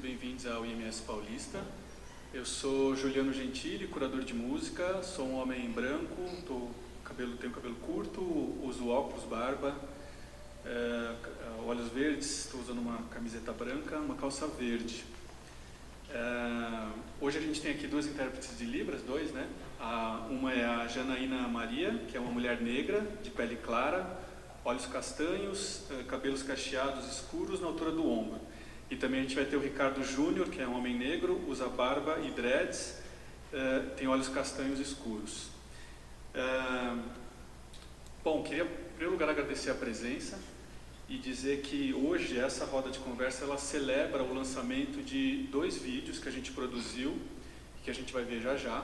Bem-vindos ao IMS Paulista. Eu sou Juliano Gentili, curador de música, sou um homem branco, tenho cabelo curto, uso óculos, barba, olhos verdes, estou usando uma camiseta branca, uma calça verde. Hoje a gente tem aqui duas intérpretes de Libras, né? Uma é a Janaína Maria, que é uma mulher negra, de pele clara, olhos castanhos, cabelos cacheados escuros na altura do ombro. E também a gente vai ter o Ricardo Júnior, que é um homem negro, usa barba e dreads, tem olhos castanhos escuros. Bom, queria em primeiro lugar agradecer a presença e dizer que hoje essa roda de conversa ela celebra o lançamento de 2 vídeos que a gente produziu, que a gente vai ver já já,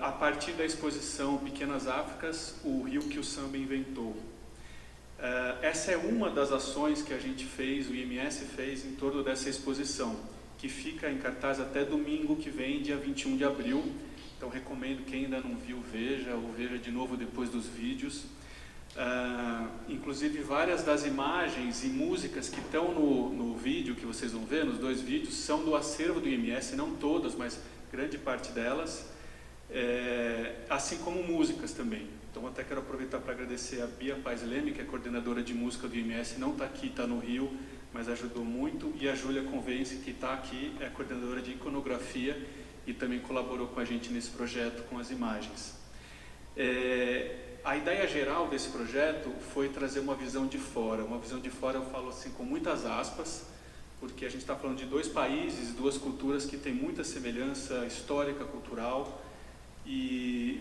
a partir da exposição Pequenas Áfricas, o Rio que o Samba Inventou. Essa é uma das ações que a gente fez, o IMS fez em torno dessa exposição, que fica em cartaz até domingo que vem, dia 21 de abril. Então recomendo quem ainda não viu, veja, ou veja de novo depois dos vídeos. Inclusive várias das imagens e músicas que estão no vídeo que vocês vão ver, nos 2 vídeos, são do acervo do IMS, não todas, mas grande parte delas, assim como músicas também. Então até quero aproveitar para agradecer a Bia Paz Leme, que é coordenadora de música do IMS, não está aqui, está no Rio, mas ajudou muito, e a Júlia Convence, que está aqui, é coordenadora de iconografia e também colaborou com a gente nesse projeto com as imagens. A ideia geral desse projeto foi trazer uma visão de fora. Uma visão de fora eu falo assim com muitas aspas, porque a gente está falando de 2 países, 2 culturas que têm muita semelhança histórica, cultural,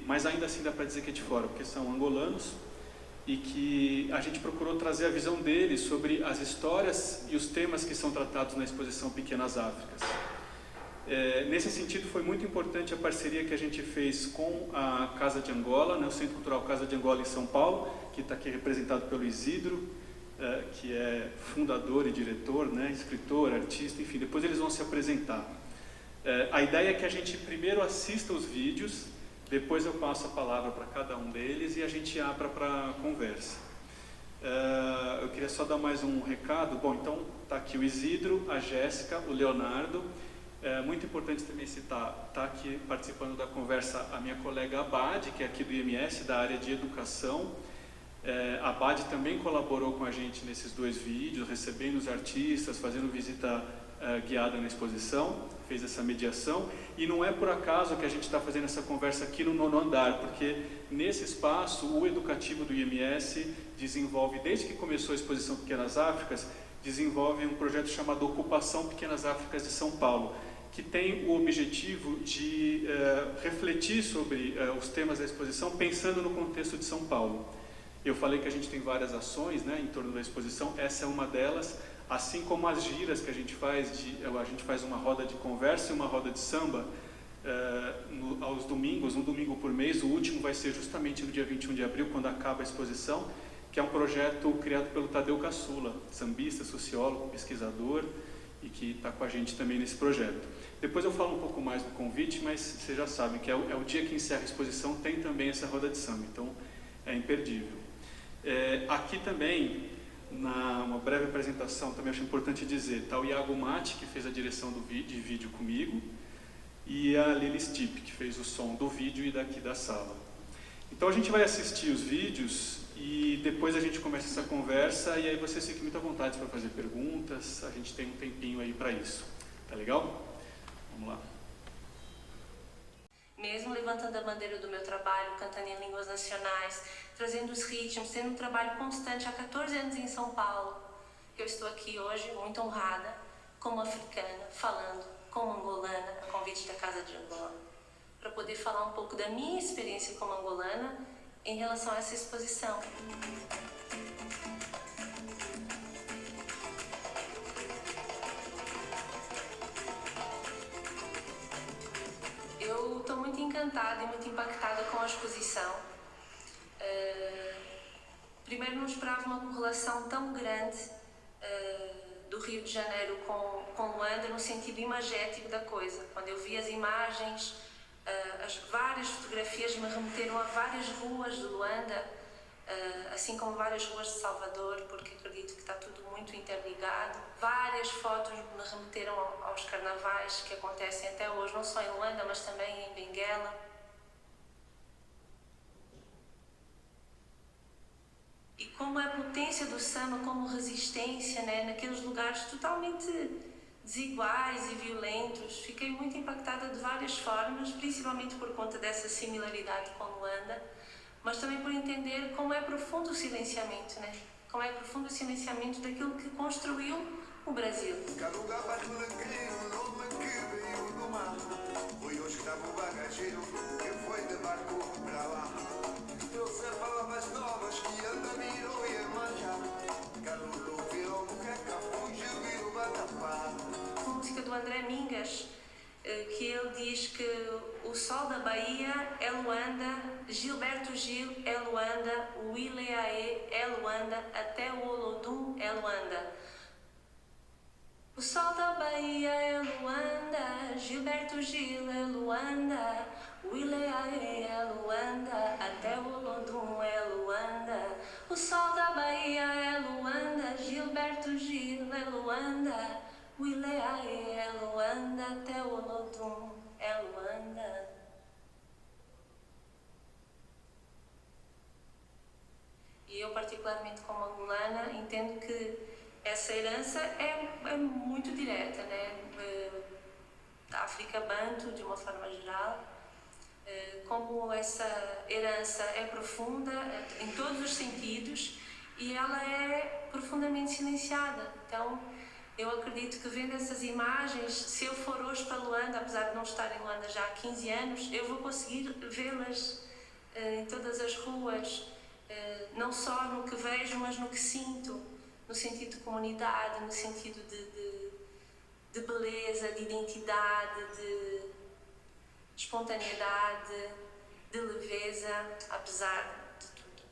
mas ainda assim dá para dizer que é de fora, porque são angolanos e que a gente procurou trazer a visão deles sobre as histórias e os temas que são tratados na exposição Pequenas Áfricas. Nesse sentido, foi muito importante a parceria que a gente fez com a Casa de Angola, né, o Centro Cultural Casa de Angola em São Paulo, que está aqui representado pelo Isidro, que é fundador e diretor, né, escritor, artista, enfim, depois eles vão se apresentar. A ideia é que a gente primeiro assista os vídeos, depois eu passo a palavra para cada um deles e a gente abra para conversa. Eu queria só dar mais um recado. Bom, então está aqui o Isidro, a Jéssica, o Leonardo. Muito importante também citar, está aqui participando da conversa a minha colega Abade, que é aqui do IMS, da área de educação. A Abade também colaborou com a gente nesses 2 vídeos, recebendo os artistas, fazendo visita guiada na exposição, fez essa mediação. E não é por acaso que a gente está fazendo essa conversa aqui no 9º andar, porque nesse espaço o educativo do IMS desenvolve, desde que começou a exposição Pequenas Áfricas, desenvolve um projeto chamado Ocupação Pequenas Áfricas de São Paulo, que tem o objetivo de refletir sobre os temas da exposição pensando no contexto de São Paulo. Eu falei que a gente tem várias ações, né, em torno da exposição, essa é uma delas, assim como as giras que a gente faz uma roda de conversa e uma roda de samba aos domingos, um domingo por mês. O último vai ser justamente no dia 21 de abril, quando acaba a exposição, que é um projeto criado pelo Tadeu Caçula, sambista, sociólogo, pesquisador, e que está com a gente também nesse projeto. Depois eu falo um pouco mais do convite, mas vocês já sabem que é o dia que encerra a exposição, tem também essa roda de samba, então é imperdível. Aqui também, uma breve apresentação, também acho importante dizer, está o Iago Mate, que fez a direção de vídeo comigo, e a Lili Stipp, que fez o som do vídeo e daqui da sala. Então a gente vai assistir os vídeos e depois a gente começa essa conversa, e aí vocês fiquem muito à vontade para fazer perguntas, a gente tem um tempinho aí para isso. Tá legal? Vamos lá. Mesmo levantando a bandeira do meu trabalho, cantando em línguas nacionais, trazendo os ritmos, tendo um trabalho constante há 14 anos em São Paulo, eu estou aqui hoje muito honrada, como africana, falando como angolana, a convite da Casa de Angola, para poder falar um pouco da minha experiência como angolana em relação a essa exposição. Eu estou muito encantada e muito impactada com a exposição. Primeiro, não esperava uma correlação tão grande do Rio de Janeiro com Luanda no sentido imagético da coisa. Quando eu vi as imagens, As várias fotografias me remeteram a várias ruas de Luanda, assim como várias ruas de Salvador, porque acredito que está tudo muito interligado. Várias fotos me remeteram aos carnavais que acontecem até hoje, não só em Luanda, mas também em Benguela. E como a potência do samba como resistência, né, naqueles lugares totalmente desiguais e violentos. Fiquei muito impactada de várias formas, principalmente por conta dessa similaridade com Luanda, mas também por entender como é profundo o silenciamento, né? Como é profundo o silenciamento daquilo que construiu o Brasil. Foi hoje que estava o bagageiro, que foi de barco para lá. Trouxe palavras novas que anda virou e manja. Calulu virou muqueca, fugiu, virou batapá. Música do André Mingas, que ele diz que o sol da Bahia é Luanda, Gilberto Gil é Luanda, o Ileaê é Luanda, até o Olodum é Luanda. O sol da Bahia é Luanda, Gilberto Gil é Luanda, o Ileaê é Luanda, até o Olodum é Luanda. O sol da Bahia é Luanda, Gilberto Gil é Luanda, o Ileaê é Luanda, até o Olodum é Luanda. E eu, particularmente como angolana, entendo que essa herança é muito direta, né? Da África Banto, de uma forma geral, como essa herança é profunda em todos os sentidos e ela é profundamente silenciada. Então, eu acredito que vendo essas imagens, se eu for hoje para Luanda, apesar de não estar em Luanda já há 15 anos, eu vou conseguir vê-las em todas as ruas, não só no que vejo, mas no que sinto. No sentido de comunidade, no sentido de beleza, de identidade, de espontaneidade, de leveza, apesar de tudo.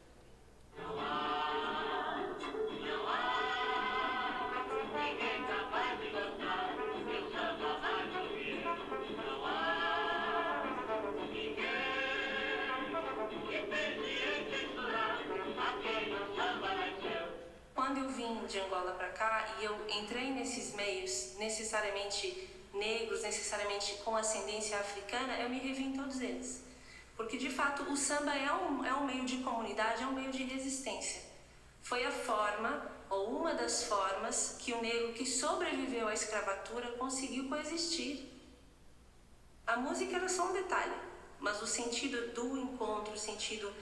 Ninguém capaz de gostar, meu samba vai ouvir. Não há ninguém que pense em censurar a quem o samba nasceu. Quando eu vim de Angola para cá e eu entrei nesses meios necessariamente negros, necessariamente com ascendência africana, eu me revi em todos eles. Porque, de fato, o samba é um meio de comunidade, é um meio de resistência. Foi a forma, ou uma das formas, que o negro que sobreviveu à escravatura conseguiu coexistir. A música era só um detalhe, mas o sentido do encontro, o sentido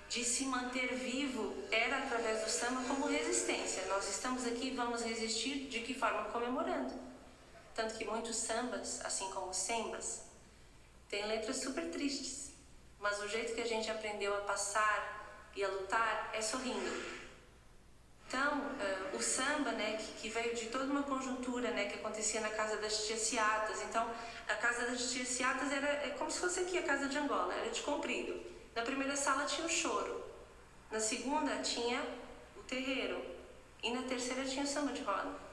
de se manter vivo era através do samba como resistência. Nós estamos aqui e vamos resistir de que forma? Comemorando. Tanto que muitos sambas, assim como sembas, têm letras super tristes, mas o jeito que a gente aprendeu a passar e a lutar é sorrindo. Então, o samba, né, que veio de toda uma conjuntura, né, que acontecia na casa das tias-ciatas. Então, a casa das tias-ciatas era como se fosse aqui a casa de Angola, era de comprido. Na primeira sala tinha o choro, na segunda tinha o terreiro e na terceira tinha o samba de roda.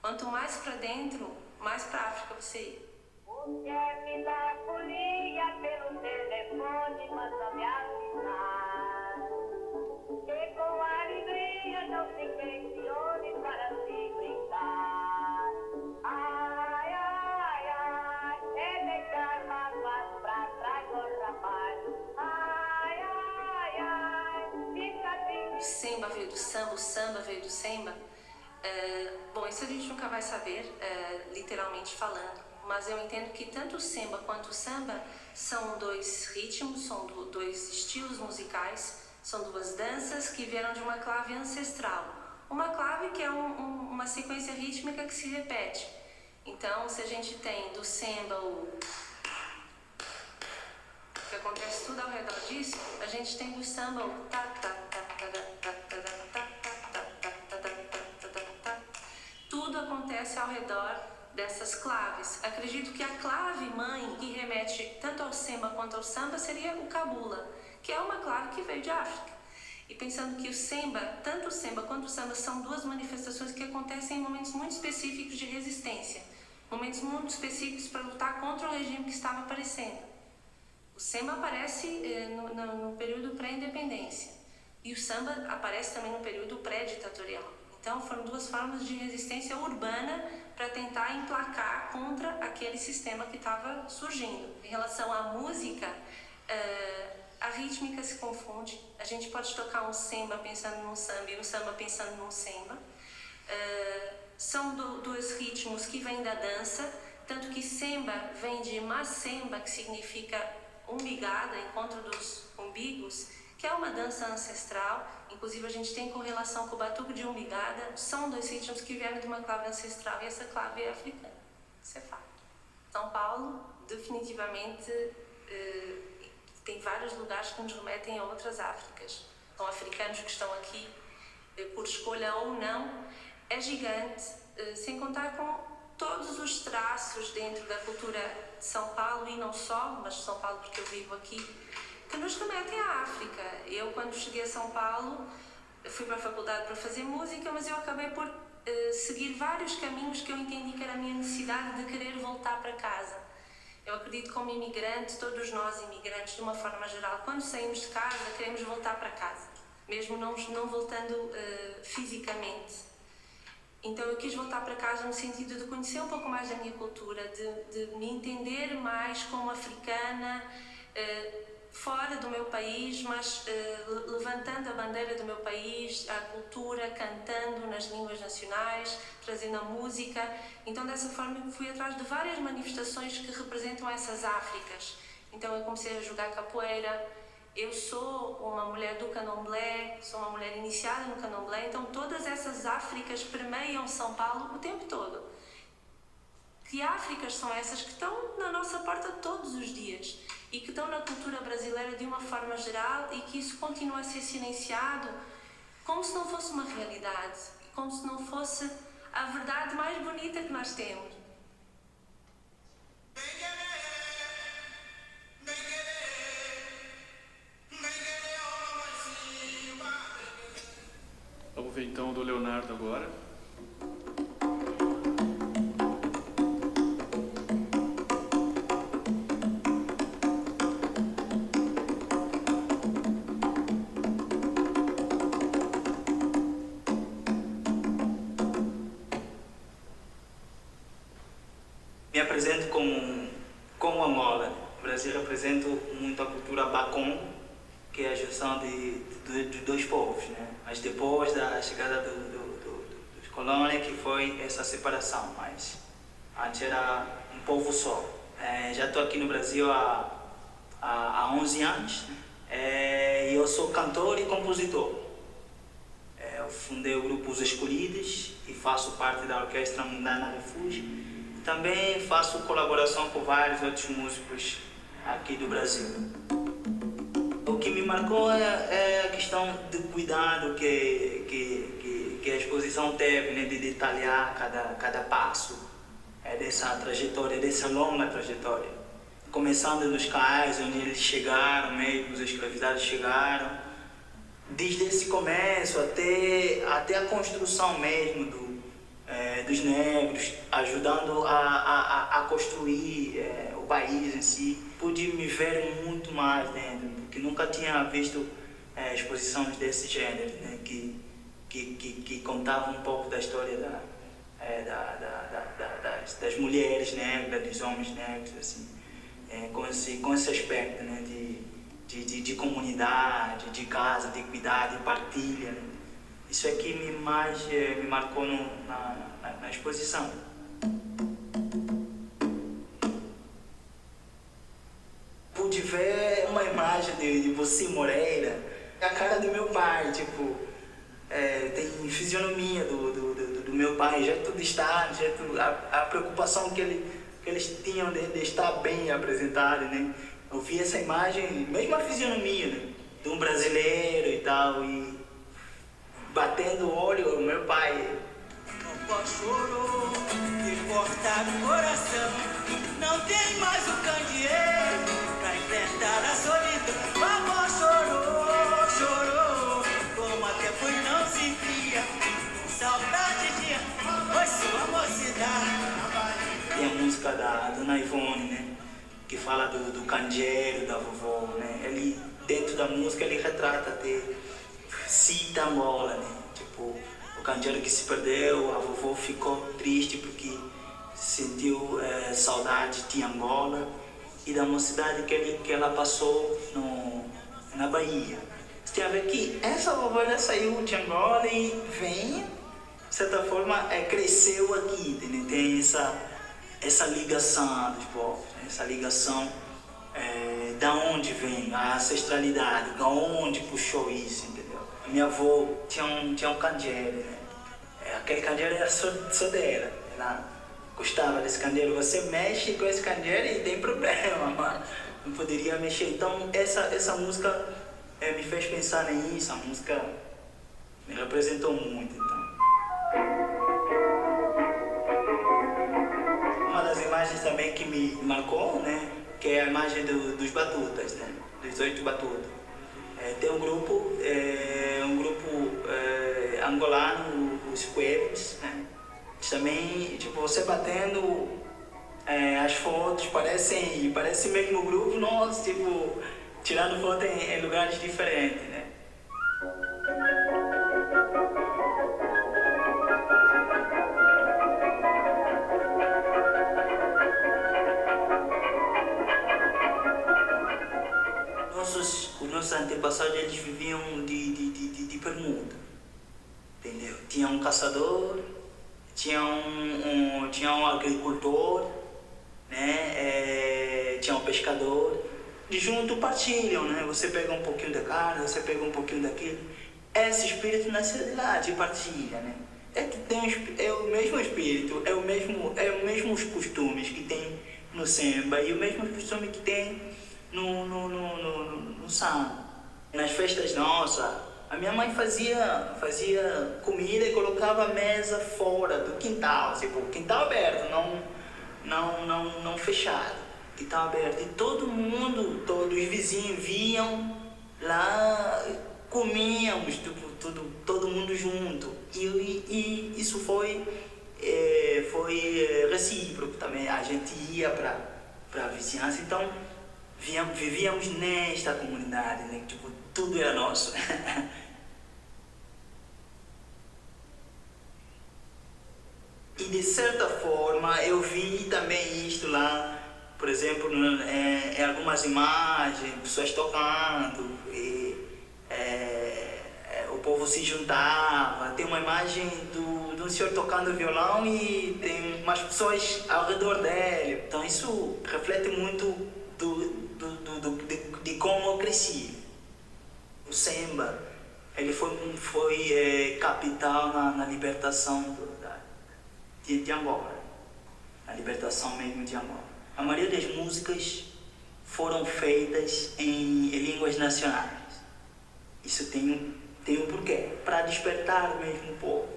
Quanto mais para dentro, mais para a África você ia. Mulher me dá folia pelo telefone, manda me avisar que com alegria não se questione para se brincar. Ai, ai, ai, é deixar mágoas pra trás o rapaz. Ai, ai, ai, fica triste. O samba veio do samba, o samba veio do samba. Bom, isso a gente nunca vai saber, literalmente falando, mas eu entendo que tanto o semba quanto o samba são dois ritmos, são dois estilos musicais, são duas danças que vieram de uma clave ancestral. Uma clave que é uma sequência rítmica que se repete. Então, se a gente tem do semba o que acontece tudo ao redor disso, a gente tem do samba o ta ta ta ta ta ta ta ta. Tudo acontece ao redor dessas claves. Acredito que a clave mãe que remete tanto ao semba quanto ao samba seria o cabula, que é uma clave que veio de África. E pensando que o semba, tanto o semba quanto o samba, são duas manifestações que acontecem em momentos muito específicos de resistência, momentos muito específicos para lutar contra o regime que estava aparecendo. O samba aparece no período pré-independência e o samba aparece também no período pré-ditatorial. Então foram duas formas de resistência urbana para tentar emplacar contra aquele sistema que estava surgindo. Em relação à música, a rítmica se confunde. A gente pode tocar um samba pensando num samba e um samba pensando num samba. São dois ritmos que vêm da dança, tanto que semba vem de macemba, que significa umbigada, encontro dos umbigos, que é uma dança ancestral. Inclusive a gente tem correlação com o batuque de umbigada. São dois ritmos que vieram de uma clave ancestral e essa clave é africana. Isso é fato. São Paulo definitivamente tem vários lugares que nos remetem a outras Áfricas. São africanos que estão aqui por escolha ou não. É gigante, sem contar com todos os traços dentro da cultura de São Paulo e não só, mas São Paulo porque eu vivo aqui, que nos remetem à África. Eu, quando cheguei a São Paulo, fui para a faculdade para fazer música, mas eu acabei por seguir vários caminhos que eu entendi que era a minha necessidade de querer voltar para casa. Eu acredito que como imigrante, todos nós imigrantes, de uma forma geral, quando saímos de casa, queremos voltar para casa, mesmo não voltando fisicamente. Então eu quis voltar para casa no sentido de conhecer um pouco mais da minha cultura, de me entender mais como africana, fora do meu país, mas levantando a bandeira do meu país, a cultura, cantando nas línguas nacionais, trazendo a música. Então dessa forma eu fui atrás de várias manifestações que representam essas Áfricas. Então eu comecei a jogar capoeira. Eu sou uma mulher do candomblé, sou uma mulher iniciada no candomblé, então todas essas Áfricas permeiam São Paulo o tempo todo. Que Áfricas são essas que estão na nossa porta todos os dias e que estão na cultura brasileira de uma forma geral e que isso continua a ser silenciado como se não fosse uma realidade, como se não fosse a verdade mais bonita que nós temos. Vamos ver então do Leonardo agora. Me apresento como Angola. O Brasil representa muito a cultura Bacon, que é a junção de dois povos, né? Mas depois da chegada dos colônias que foi essa separação, mas antes era um povo só. Já estou aqui no Brasil há 11 anos, e eu sou cantor e compositor. Eu fundei o grupo Os Escolhidos e faço parte da Orquestra Mundana Refúgio. Também faço colaboração com vários outros músicos aqui do Brasil. O que me marcou é a questão do cuidado que a exposição teve, né, de detalhar cada passo dessa trajetória, dessa longa trajetória. Começando nos cais, onde eles chegaram, mesmo os escravizados chegaram, desde esse começo até a construção mesmo dos negros, ajudando a construir o país em si. Pude me ver muito mais dentro, porque nunca tinha visto exposições desse gênero, né, que contavam um pouco da história das mulheres negras, dos homens negros, assim, com esse aspecto, né, de comunidade, de casa, de cuidar, de partilha, né. Isso é que me marcou na exposição. Pude ver uma imagem de você Moreira, a cara do meu pai, tipo, tem fisionomia do meu pai, já tudo está, a preocupação que eles tinham de estar bem apresentado, né? Eu vi essa imagem, mesmo a fisionomia, né, de um brasileiro e tal, e batendo o olho, o meu pai. Vovó chorou, de cortar o coração, não tem mais o candeeiro pra enfrentar a solidão. Vovó chorou, chorou, como até foi não se via, saudade de foi sua mocidade. E a música da Dona Ivone, né? que fala do candeeiro da vovó, né? Ele, dentro da música, ele retrata até, cita Angola, né? Tipo, o candeeiro que se perdeu, a vovó ficou triste porque sentiu saudade de Angola e da mocidade que ela passou na Bahia. Você tem a ver que essa vovó já saiu de Angola e vem, de certa forma, cresceu aqui, entendeu? Tem essa ligação dos povos, essa ligação da onde vem a ancestralidade, da onde puxou isso, entendeu? Minha avó tinha um candeeiro, né? Aquele candeeiro era só dela. Ela gostava desse candeeiro. Você mexe com esse candeeiro e tem problema, mano. Não poderia mexer. Então essa música me fez pensar nisso. A música me representou muito, então. Uma das imagens também que me marcou, né, que é a imagem dos batutas, né, dos 8 batutas. Tem um grupo angolano, os Cuevos, né, também, tipo, você batendo as fotos, parece mesmo o grupo, nós, tipo, tirando foto em lugares diferentes, né. Os nossos antepassados, eles viviam de permuta, entendeu? Tinha um caçador, tinha um agricultor, né? Tinha um pescador, e junto partilham, né? Você pega um pouquinho da carne, você pega um pouquinho daquilo. Esse espírito nasceu de lá, de partilha, né? É o mesmo espírito, é o mesmo os costumes que tem no samba e o mesmo costume que tem no samba. Nas festas nossas, a minha mãe fazia comida e colocava a mesa fora do quintal, tipo, quintal aberto, não fechado, quintal aberto. E todo os vizinhos viam lá, comíamos, todo mundo junto. E isso foi recíproco também. A gente ia para a vizinhança, então vivíamos nesta comunidade, né? Tipo, tudo era nosso. E de certa forma eu vi também isto lá, por exemplo, em algumas imagens, pessoas tocando, o povo se juntava. Tem uma imagem de um senhor tocando violão e tem umas pessoas ao redor dele. Então isso reflete muito de como eu cresci. O samba, ele foi capital na libertação de Angola, na libertação mesmo de Angola. A maioria das músicas foram feitas em línguas nacionais. Isso tem um porquê, para despertar mesmo o povo,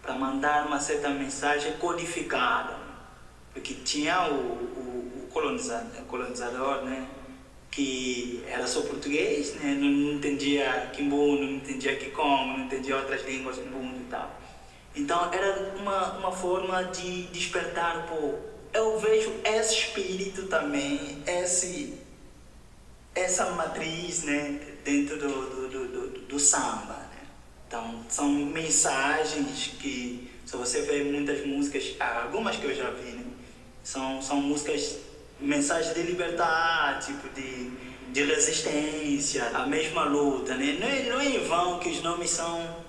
para mandar uma certa mensagem codificada, porque tinha o colonizador, né, que era só português, né, não entendia Quimbundo, não entendia Kikongo, não entendia outras línguas Quimbundo e tal. Então era uma forma de despertar o povo. Eu vejo esse espírito também, essa matriz, né, dentro do samba, né? Então são mensagens que, se você vê muitas músicas, algumas que eu já vi, né, são músicas, mensagens de liberdade, tipo de resistência, a mesma luta, né? Não é em vão que os nomes são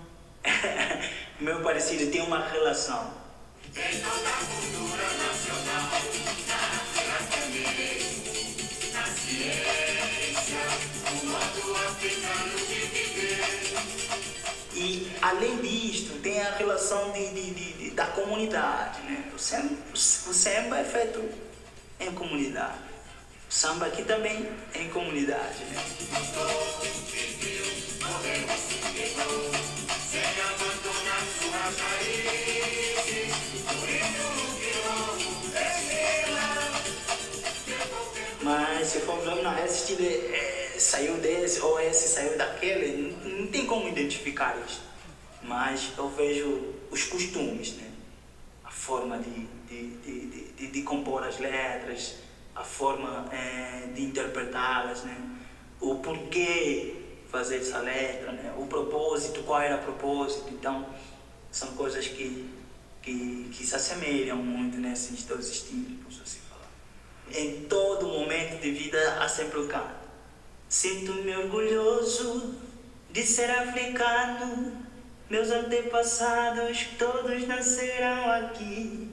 meu parecido, tem uma relação. Em toda a cultura nacional, na ciência, o modo africano de viver. E além disto, tem a relação da comunidade, né? O samba é feito em comunidade. O samba aqui também é em comunidade, né? Sem abandonar suas raízes, por isso que mas se for ver, não, esse estilo saiu desse ou esse saiu daquele, não tem como identificar isso. Mas eu vejo os costumes, né? A forma de compor as letras, a forma de interpretá-las, né? O porquê fazer essa letra, né? O propósito, qual era o propósito. Então, são coisas que se assemelham muito nesses dois estilos, posso assim falar. Em todo momento de vida há sempre o canto. Sinto-me orgulhoso de ser africano. Meus antepassados todos nasceram aqui.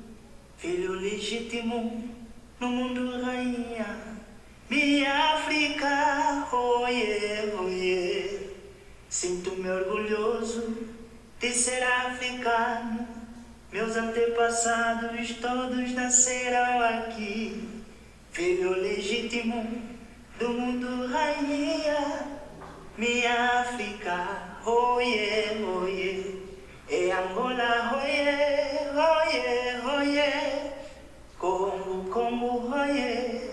Filho legítimo no mundo rainha. Minha África, oiê, oiê. Sinto-me orgulhoso de ser africano. Meus antepassados todos nasceram aqui. Filho legítimo do mundo rainha. Minha África, oiê, oiê. E Angola, oiê, oiê, oiê. Congo, oiê,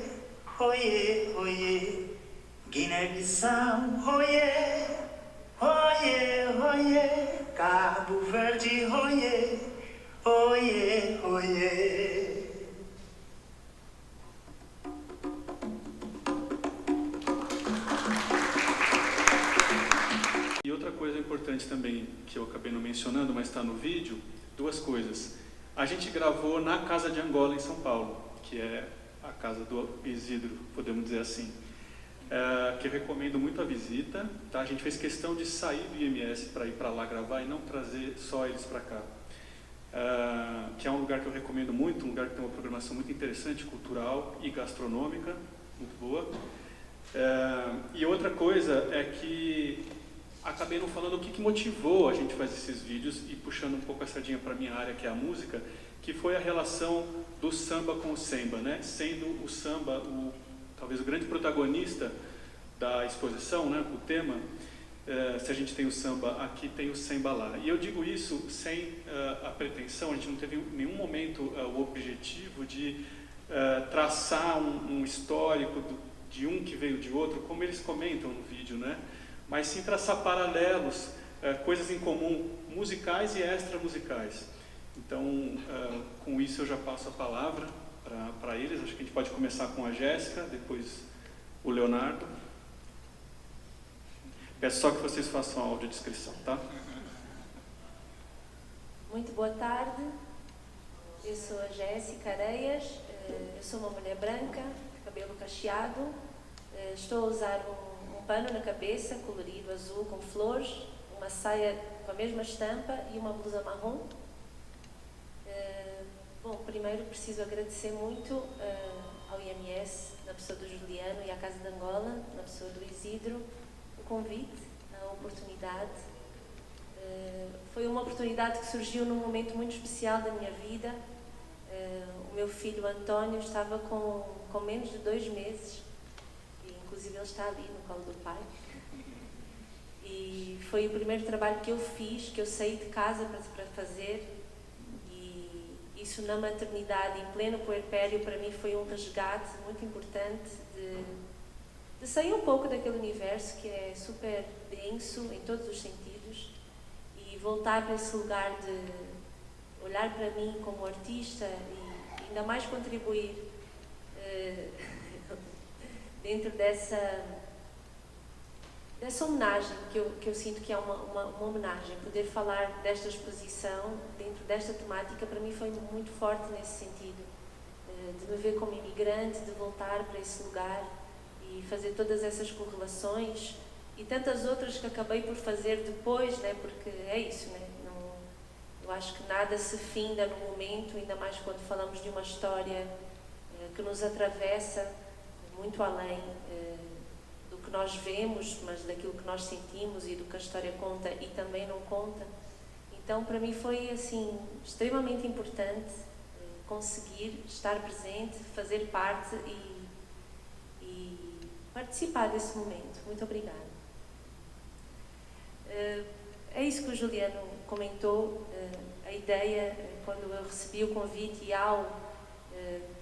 oiê, oiê. Guiné-Bissau, oiê, oiê, oiê. Cabo Verde, oiê, oiê, oiê. E outra coisa importante também, que eu acabei não mencionando, mas está no vídeo, duas coisas. A gente gravou na Casa de Angola, em São Paulo, que é a casa do Isidro, podemos dizer assim, que eu recomendo muito a visita. Tá? A gente fez questão de sair do IMS para ir para lá gravar e não trazer só eles para cá. Que é um lugar que eu recomendo muito, um lugar que tem uma programação muito interessante, cultural e gastronômica, muito boa. E outra coisa é que acabei não falando o que motivou a gente fazer esses vídeos e puxando um pouco a sardinha para a minha área, que é a música, que foi a relação do samba com o semba, né? Sendo o samba talvez o grande protagonista da exposição, né? O tema, se a gente tem o samba aqui, tem o semba lá. E eu digo isso sem a pretensão, a gente não teve em nenhum momento o objetivo de traçar um histórico de um que veio de outro, como eles comentam no vídeo, né? Mas sim traçar paralelos, coisas em comum, musicais e extra-musicais. Então, com isso eu já passo a palavra para eles. Acho que a gente pode começar com a Jéssica, depois o Leonardo. Peço só que vocês façam a audiodescrição, tá? Muito boa tarde, eu sou a Jéssica Areias, eu sou uma mulher branca, cabelo cacheado, estou a usar um pano na cabeça, colorido azul com flores, uma saia com a mesma estampa e uma blusa marrom. Bom, primeiro preciso agradecer muito ao IMS, na pessoa do Juliano, e à Casa de Angola, na pessoa do Isidro, o convite, a oportunidade. Foi uma oportunidade que surgiu num momento muito especial da minha vida. O meu filho António estava com menos de 2 meses, e inclusive ele está ali no colo do pai. E foi o primeiro trabalho que eu fiz, que eu saí de casa para fazer. Isso na maternidade, em pleno puerpério, para mim foi um resgate muito importante de sair um pouco daquele universo que é super denso em todos os sentidos e voltar para esse lugar de olhar para mim como artista e ainda mais contribuir dentro dessa homenagem que eu sinto que é uma homenagem. Poder falar desta exposição dentro desta temática para mim foi muito forte nesse sentido, de me ver como imigrante, de voltar para esse lugar e fazer todas essas correlações e tantas outras que acabei por fazer depois, né? Porque é isso, né? Eu acho que nada se finda no momento, ainda mais quando falamos de uma história que nos atravessa muito além do que nós vemos, mas daquilo que nós sentimos e do que a história conta e também não conta. Então, para mim foi assim extremamente importante conseguir estar presente, fazer parte e participar desse momento. Muito obrigada. É isso que o Juliano comentou. A ideia, quando eu recebi o convite e ao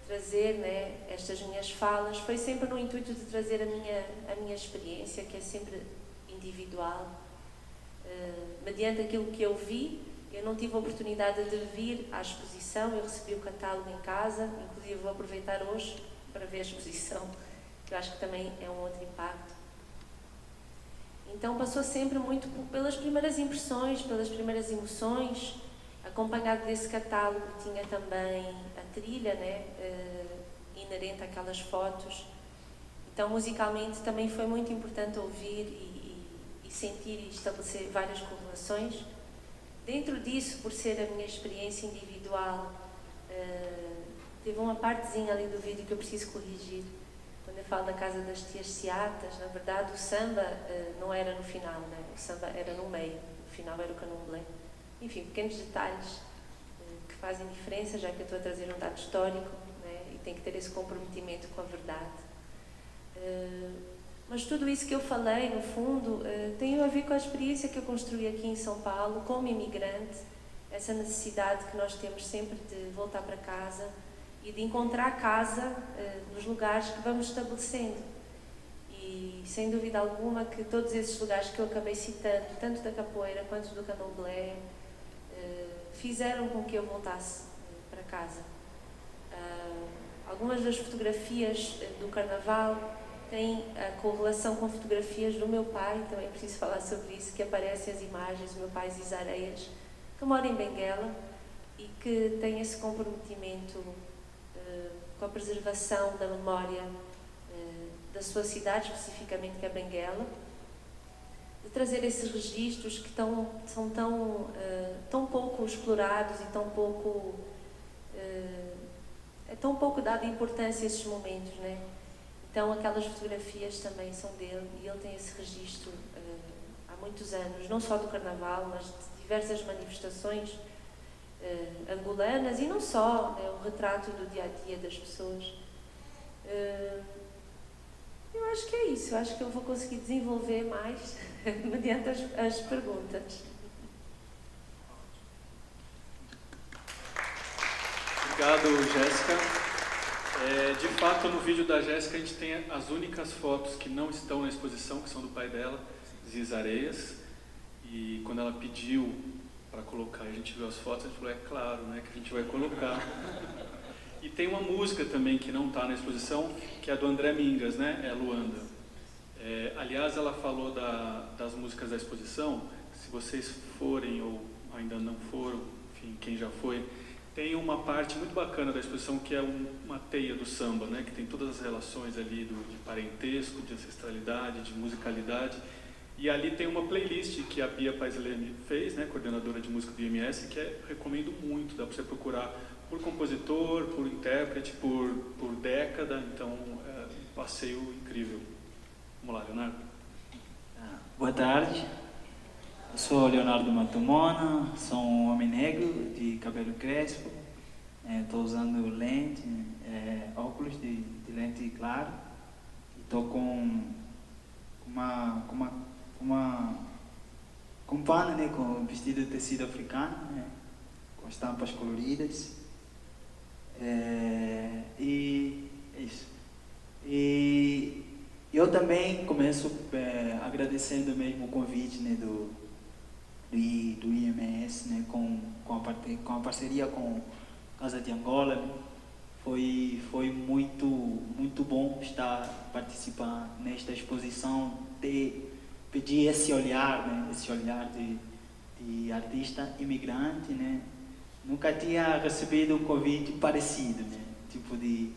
trazer, né, estas minhas falas, foi sempre no intuito de trazer a minha experiência, que é sempre individual. Mediante aquilo que eu vi, eu não tive a oportunidade de vir à exposição, eu recebi o catálogo em casa, inclusive vou aproveitar hoje para ver a exposição, que eu acho que também é um outro impacto. Então passou sempre muito pelas primeiras impressões, pelas primeiras emoções. Acompanhado desse catálogo tinha também a trilha, né, inerente àquelas fotos. Então musicalmente também foi muito importante ouvir e sentir e estabelecer várias correlações. Dentro disso, por ser a minha experiência individual, teve uma partezinha ali do vídeo que eu preciso corrigir. Quando eu falo da Casa das Tias Seatas, na verdade o samba não era no final, né? O samba era no meio, no final era o candomblé. Enfim, pequenos detalhes que fazem diferença, já que eu estou a trazer um dado histórico, né? E tem que ter esse comprometimento com a verdade. Mas tudo isso que eu falei, no fundo, tem a ver com a experiência que eu construí aqui em São Paulo, como imigrante, essa necessidade que nós temos sempre de voltar para casa e de encontrar casa nos lugares que vamos estabelecendo. E, sem dúvida alguma, que todos esses lugares que eu acabei citando, tanto da capoeira quanto do candomblé, fizeram com que eu voltasse para casa. Algumas das fotografias do Carnaval têm a correlação com fotografias do meu pai, também preciso falar sobre isso, que aparecem as imagens do meu pai Ziz Areias, que mora em Benguela e que tem esse comprometimento com a preservação da memória da sua cidade, especificamente que é Benguela, de trazer esses registros que são tão pouco explorados e tão pouco dada importância a esses momentos, né? Então aquelas fotografias também são dele e ele tem esse registro há muitos anos, não só do Carnaval, mas de diversas manifestações angolanas e não só, é um retrato do dia-a-dia das pessoas. Eu acho que é isso, eu acho que eu vou conseguir desenvolver mais mediante as perguntas. Obrigado, Jéssica. De fato, no vídeo da Jéssica a gente tem as únicas fotos que não estão na exposição, que são do pai dela, Ziz Areias, e quando ela pediu para colocar, a gente viu as fotos, a gente falou, é claro, né, que a gente vai colocar. E tem uma música também que não está na exposição, que é a do André Mingas, né, é Luanda. Aliás, ela falou das músicas da exposição, se vocês forem ou ainda não foram, enfim, quem já foi, tem uma parte muito bacana da exposição que é uma teia do samba, né, que tem todas as relações ali de parentesco, de ancestralidade, de musicalidade. E ali tem uma playlist que a Bia Paislene fez, né, coordenadora de música do IMS, que recomendo muito, dá para você procurar por compositor, por intérprete, por década, então é um passeio incrível. Vamos lá, Leonardo. Boa tarde, eu sou Leonardo Matumona, sou um homem negro de cabelo crespo, estou usando lente, óculos de lente clara, estou com um pano, né, com vestido de tecido africano, né, com estampas coloridas, e é isso. E eu também começo agradecendo mesmo o convite, né, do IMS, né, com a parceria com Casa de Angola, né. Foi muito bom participar nesta exposição, pedir esse olhar, né, esse olhar de artista imigrante, né. Nunca tinha recebido um convite parecido, né, tipo de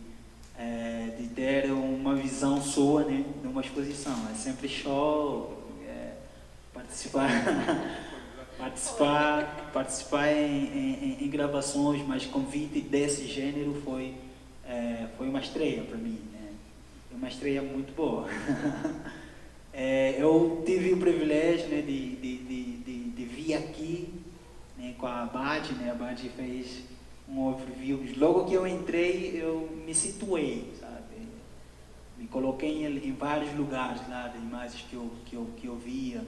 ter uma visão sua, né, numa exposição. É sempre show, participar em gravações, mas convite desse gênero foi uma estreia para mim, né? Uma estreia muito boa. Eu tive o privilégio, né, de vir aqui, né, com a Bad, né? A Bad fez um overview. Logo que eu entrei, eu me situei, sabe? Me coloquei em vários lugares lá, de imagens que eu via,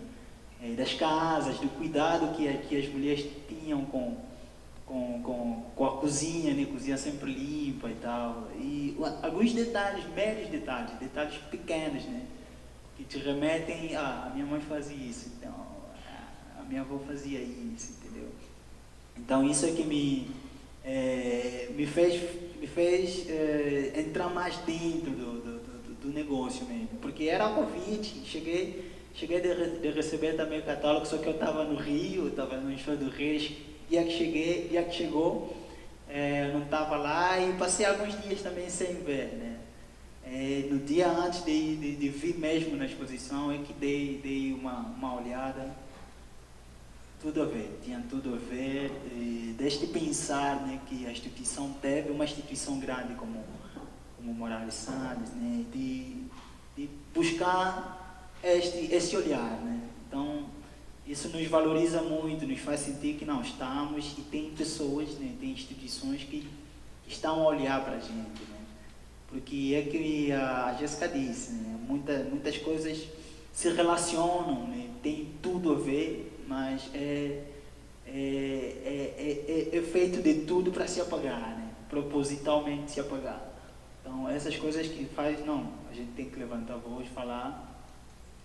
das casas, do cuidado que as mulheres tinham com a cozinha, né? Cozinha sempre limpa e tal. E alguns detalhes, meros detalhes pequenos, né? Que te remetem a minha mãe fazia isso, então a minha avó fazia isso, entendeu? Então isso é que me fez entrar mais dentro do negócio mesmo, porque era a Covid. Cheguei de receber também o catálogo, só que eu estava no Rio, estava no Estado do Reis. Dia que chegou, eu não estava lá e passei alguns dias também sem ver, né? No dia antes de vir mesmo na exposição é que dei uma olhada. Tudo a ver, tinha tudo a ver, desde pensar, né, que a instituição teve uma instituição grande como Moraes Salles, né, de buscar esse olhar, né. Então isso nos valoriza muito, nos faz sentir que não estamos, e tem pessoas, né, tem instituições que estão a olhar para a gente, né, porque é que a Jéssica disse, né, muitas coisas se relacionam, né, tem tudo a ver, mas é feito de tudo para se apagar, né? Propositalmente se apagar. Então essas coisas que faz, não, a gente tem que levantar a voz, falar,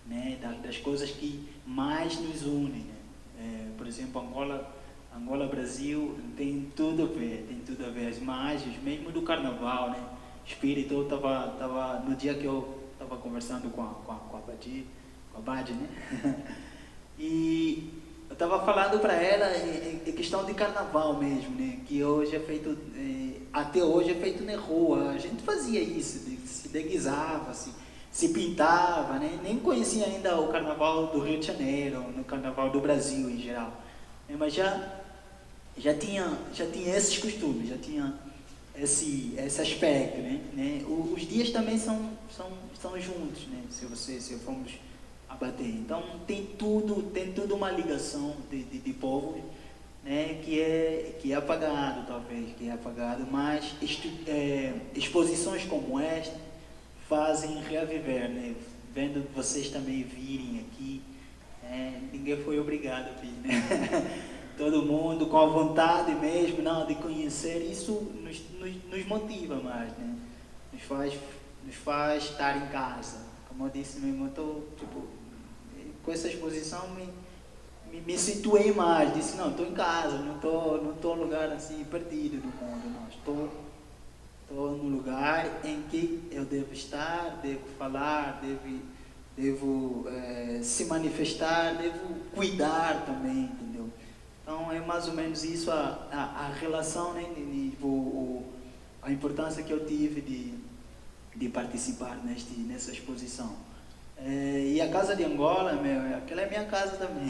né, das coisas que mais nos unem, né? Por exemplo, Angola, Brasil, tem tudo a ver, as imagens, mesmo do carnaval, né? Espírito, eu tava no dia que eu estava conversando com a Badi, né? E eu estava falando para ela em questão de carnaval mesmo, né? Que hoje é feito, até hoje é feito na rua. A gente fazia isso, se deguisava, se pintava, né? Nem conhecia ainda o carnaval do Rio de Janeiro, no carnaval do Brasil em geral, né? Mas já tinha esses costumes, já tinha esse aspecto, né? Os dias também são juntos, né? Se formos a bater. Então tem tudo uma ligação de povo, né, que é apagado, talvez, mas exposições como esta fazem reaviver, né? Vendo vocês também virem aqui, ninguém foi obrigado a vir, né? Todo mundo com a vontade mesmo, não, de conhecer, isso nos motiva mais, né? Nos faz estar em casa. Como eu disse mesmo, eu estou, com essa exposição me situei mais, disse, não, estou em casa, não estou num lugar assim perdido do mundo, não, estou num lugar em que eu devo estar, devo falar, devo se manifestar, devo cuidar também, entendeu? Então é mais ou menos isso a relação, né, a importância que eu tive de participar nessa exposição. E a Casa de Angola, aquela é minha casa também.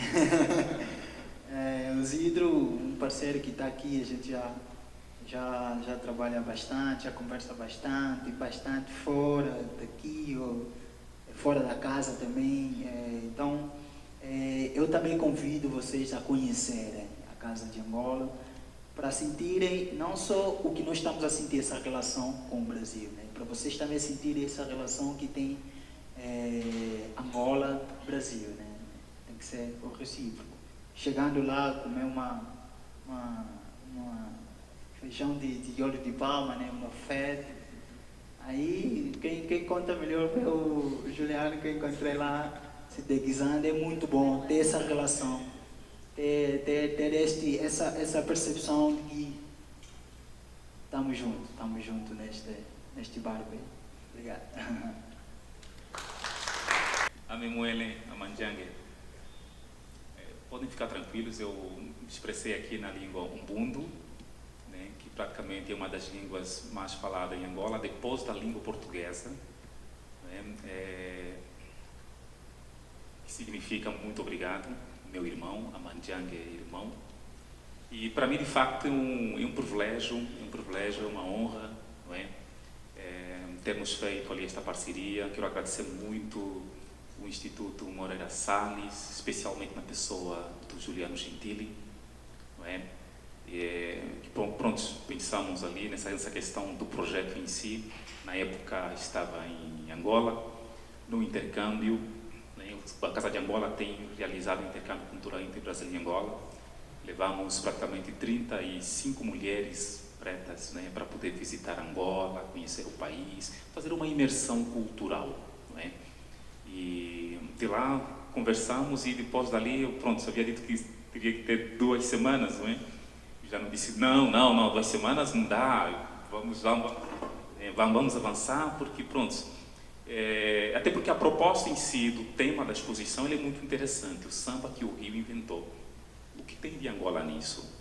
O Zidro, um parceiro que está aqui, a gente já trabalha bastante, já conversa bastante fora daqui, ou fora da casa também. Então, eu também convido vocês a conhecerem a Casa de Angola, para sentirem não só o que nós estamos a sentir, essa relação com o Brasil, né? Para vocês também sentirem essa relação que tem Angola, Brasil, né? Tem que ser o recíproco. Chegando lá, comer uma feijão de óleo de palma, né? Uma feta. Aí, quem conta melhor foi o Juliano, que eu encontrei lá, se deguisando. É muito bom ter essa relação, ter essa percepção de que estamos juntos neste barco aí. Obrigado. A Memuele, a Manjangue, podem ficar tranquilos, eu me expressei aqui na língua Umbundo, né, que praticamente é uma das línguas mais faladas em Angola, depois da língua portuguesa, né, que significa muito obrigado, meu irmão, a Manjangue é irmão. E para mim, de facto, é um privilégio, é uma honra, não é? Termos feito ali esta parceria. Quero agradecer muito o Instituto Moreira Salles, especialmente na pessoa do Juliano Gentili, não é? Pronto, pensamos ali nessa questão do projeto em si. Na época estava em Angola, no intercâmbio, né? A Casa de Angola tem realizado um intercâmbio cultural entre Brasil e Angola. Levamos praticamente 35 mulheres pretas, né, para poder visitar Angola, conhecer o país, fazer uma imersão cultural, não é? E de lá conversamos e depois dali, eu havia dito que teria que ter 2 semanas, não é? já não disse, não, 2 semanas não dá, vamos avançar, porque pronto. Até porque a proposta em si, do tema da exposição, ele é muito interessante, o samba que o Rio inventou. O que tem de Angola nisso?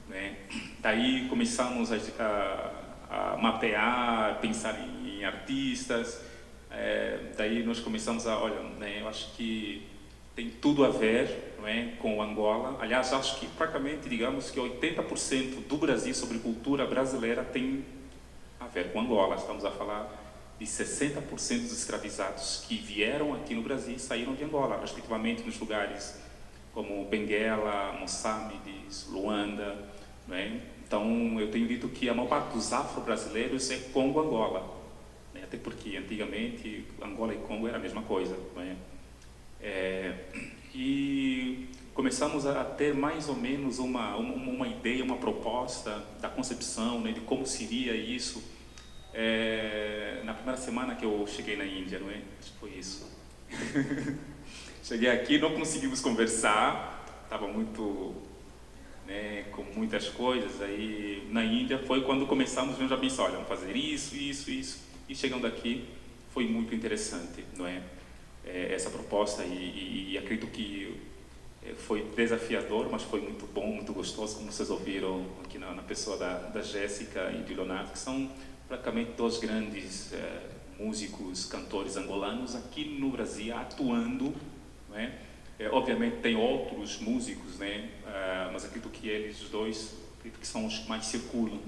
Né? Daí começamos a mapear, pensar em artistas, daí nós começamos olha, né, eu acho que tem tudo a ver, não é, com Angola. Aliás, acho que praticamente, digamos que 80% do Brasil sobre cultura brasileira tem a ver com Angola. Estamos a falar de 60% dos escravizados que vieram aqui no Brasil e saíram de Angola, respectivamente nos lugares como Benguela, Moçambique, Luanda, não é? Então, eu tenho dito que a maior parte dos afro-brasileiros é Congo-Angola, né? Até porque antigamente Angola e Congo era a mesma coisa, não é? E começamos a ter mais ou menos uma ideia, uma proposta da concepção, né, de como seria isso. Na primeira semana que eu cheguei na Índia, não é? Acho que foi isso. Cheguei aqui, não conseguimos conversar, estava muito, né, com muitas coisas. Aí na Índia foi quando começamos a pensar, olha, vamos fazer isso. E chegando aqui foi muito interessante, não é? Essa proposta e acredito que foi desafiador, mas foi muito bom, muito gostoso, como vocês ouviram aqui na pessoa da Jéssica e do Leonardo, que são praticamente 2 grandes músicos, cantores angolanos aqui no Brasil atuando, não é? Obviamente tem outros músicos, né? Mas acredito que eles os dois acredito que são os que mais circulam,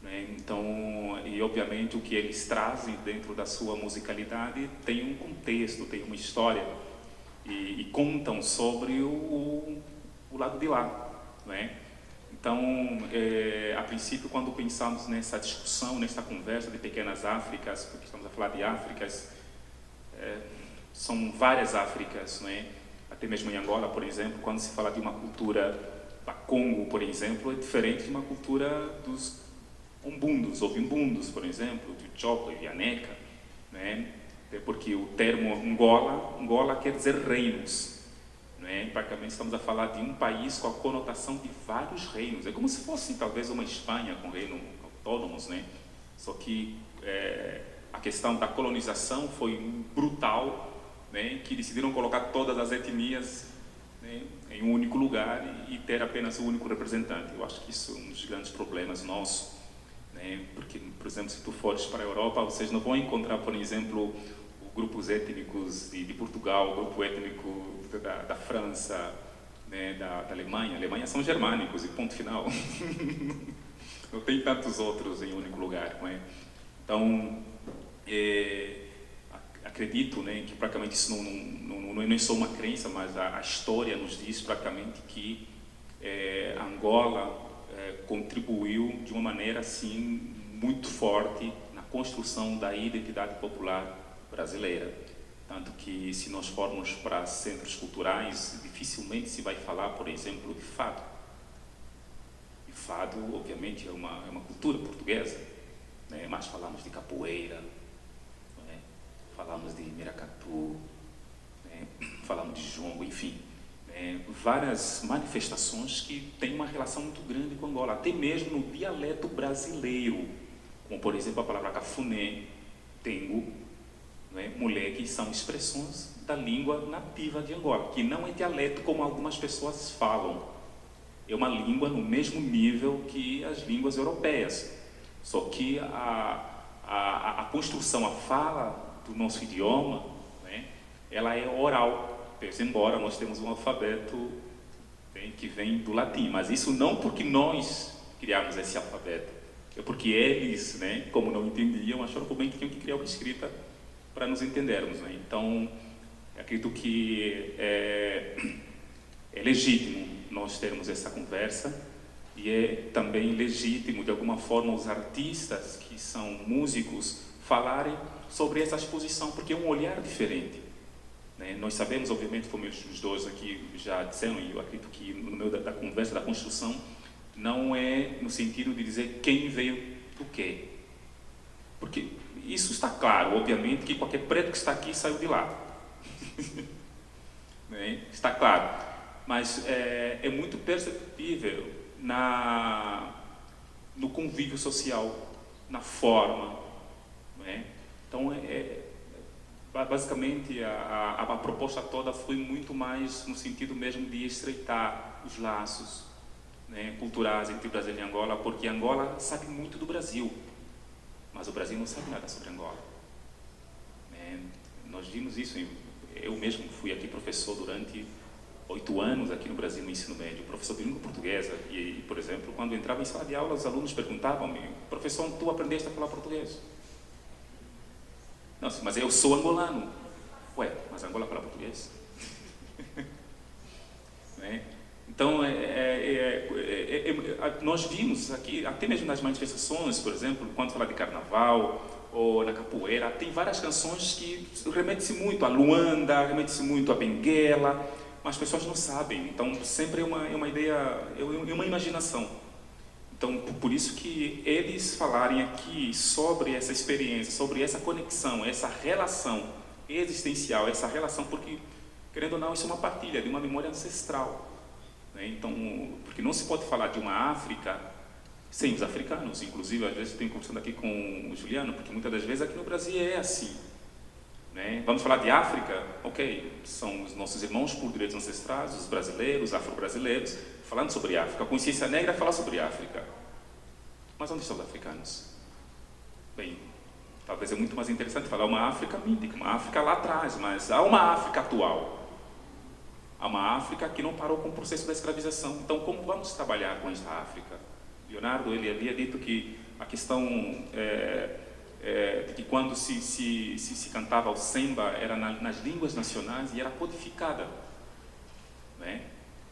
né? Então, e obviamente o que eles trazem dentro da sua musicalidade tem um contexto, tem uma história e contam sobre o lado de lá, não é? Então, a princípio, quando pensamos nessa discussão, nessa conversa de pequenas Áfricas, porque estamos a falar de Áfricas, são várias Áfricas, não é? Até mesmo em Angola, por exemplo, quando se fala de uma cultura da Congo, por exemplo, é diferente de uma cultura dos umbundos, ou bimbundos, por exemplo, do Choco e Vianeca, né? Porque o termo Angola quer dizer reinos, né? Praticamente estamos a falar de um país com a conotação de vários reinos. É como se fosse talvez uma Espanha com reinos autônomos, né? Só que a questão da colonização foi brutal, né? Que decidiram colocar todas as etnias, né, em um único lugar e ter apenas um único representante. Eu acho que isso é um dos grandes problemas nossos, né? Porque, por exemplo, se tu fores para a Europa, vocês não vão encontrar, por exemplo, grupos étnicos de Portugal, o grupo étnico da França, né, da Alemanha. A Alemanha são germânicos e ponto final. Não tem tantos outros em um único lugar, não é? Então, acredito, né, que praticamente isso não é só uma crença, mas a história nos diz praticamente que Angola contribuiu de uma maneira assim muito forte na construção da identidade popular brasileira. Tanto que, se nós formos para centros culturais, dificilmente se vai falar, por exemplo, de fado. E fado, obviamente, é uma cultura portuguesa, né? Mas falamos de capoeira, né? Falamos de miracatu, né? Falamos de jongo, enfim. Várias manifestações que têm uma relação muito grande com Angola, até mesmo no dialeto brasileiro, como, por exemplo, a palavra cafuné, tengo, né, moleque, são expressões da língua nativa de Angola, que não é dialeto como algumas pessoas falam. É uma língua no mesmo nível que as línguas europeias, só que a construção, a fala do nosso idioma, né, ela é oral, embora nós temos um alfabeto, né, que vem do latim, mas isso não porque nós criamos esse alfabeto, é porque eles, né, como não entendiam, acharam por bem que tinham que criar uma escrita para nos entendermos, né? Então, acredito que é legítimo nós termos essa conversa e é também legítimo, de alguma forma, os artistas que são músicos falarem sobre essa exposição, porque é um olhar diferente, né? Nós sabemos, obviamente, como os dois aqui já disseram, e eu acredito que no meio da conversa, da construção, não é no sentido de dizer quem veio do quê, porque isso está claro, obviamente, que qualquer preto que está aqui saiu de lá. Né? Está claro. mas é muito perceptível no convívio social, na forma, não é? Então, basicamente, a proposta toda foi muito mais no sentido mesmo de estreitar os laços, né, culturais entre o Brasil e Angola, porque Angola sabe muito do Brasil, mas o Brasil não sabe nada sobre Angola. Nós vimos isso, eu mesmo fui aqui professor durante 8 anos aqui no Brasil no ensino médio, professor de língua portuguesa, e, por exemplo, quando entrava em sala de aula, os alunos perguntavam-me: professor, tu aprendeste a falar português? Não, mas eu sou angolano. Ué, mas Angola fala português? Então, nós vimos aqui, até mesmo nas manifestações, por exemplo, quando fala de carnaval ou na capoeira, tem várias canções que remetem-se muito a Luanda, remetem-se muito a Benguela, mas as pessoas não sabem. Então, sempre é uma ideia, é uma imaginação. Então, por isso que eles falarem aqui sobre essa experiência, sobre essa conexão, essa relação existencial, essa relação, porque, querendo ou não, isso é uma partilha de uma memória ancestral. Então, porque não se pode falar de uma África sem os africanos. Inclusive, às vezes eu tenho conversando aqui com o Juliano, porque muitas das vezes aqui no Brasil é assim. Vamos falar de África? Ok, são os nossos irmãos por direitos ancestrais, os brasileiros, afro-brasileiros, falando sobre África. A consciência negra fala sobre África. Mas onde estão os africanos? Bem, talvez é muito mais interessante falar uma África mítica, uma África lá atrás, mas há uma África atual. Há uma África que não parou com o processo da escravização. Então, como vamos trabalhar com esta África? Leonardo, ele havia dito que a questão de que quando se cantava o samba era nas línguas nacionais e era codificada.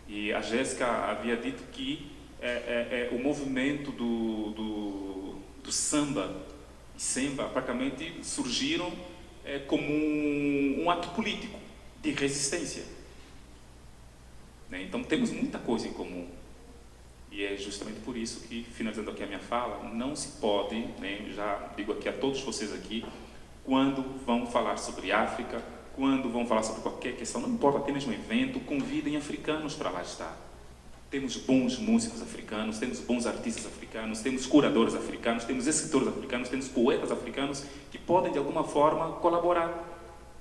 E a Jéssica havia dito que o movimento do samba e semba praticamente surgiram como um ato político de resistência. Então temos muita coisa em comum. E é justamente por isso que, finalizando aqui a minha fala, não se pode, já digo aqui a todos vocês aqui, quando vão falar sobre África, quando vão falar sobre qualquer questão, não importa, até mesmo evento, convidem africanos para lá estar. Temos bons músicos africanos, temos bons artistas africanos, temos curadores africanos, temos escritores africanos, temos poetas africanos que podem, de alguma forma, colaborar.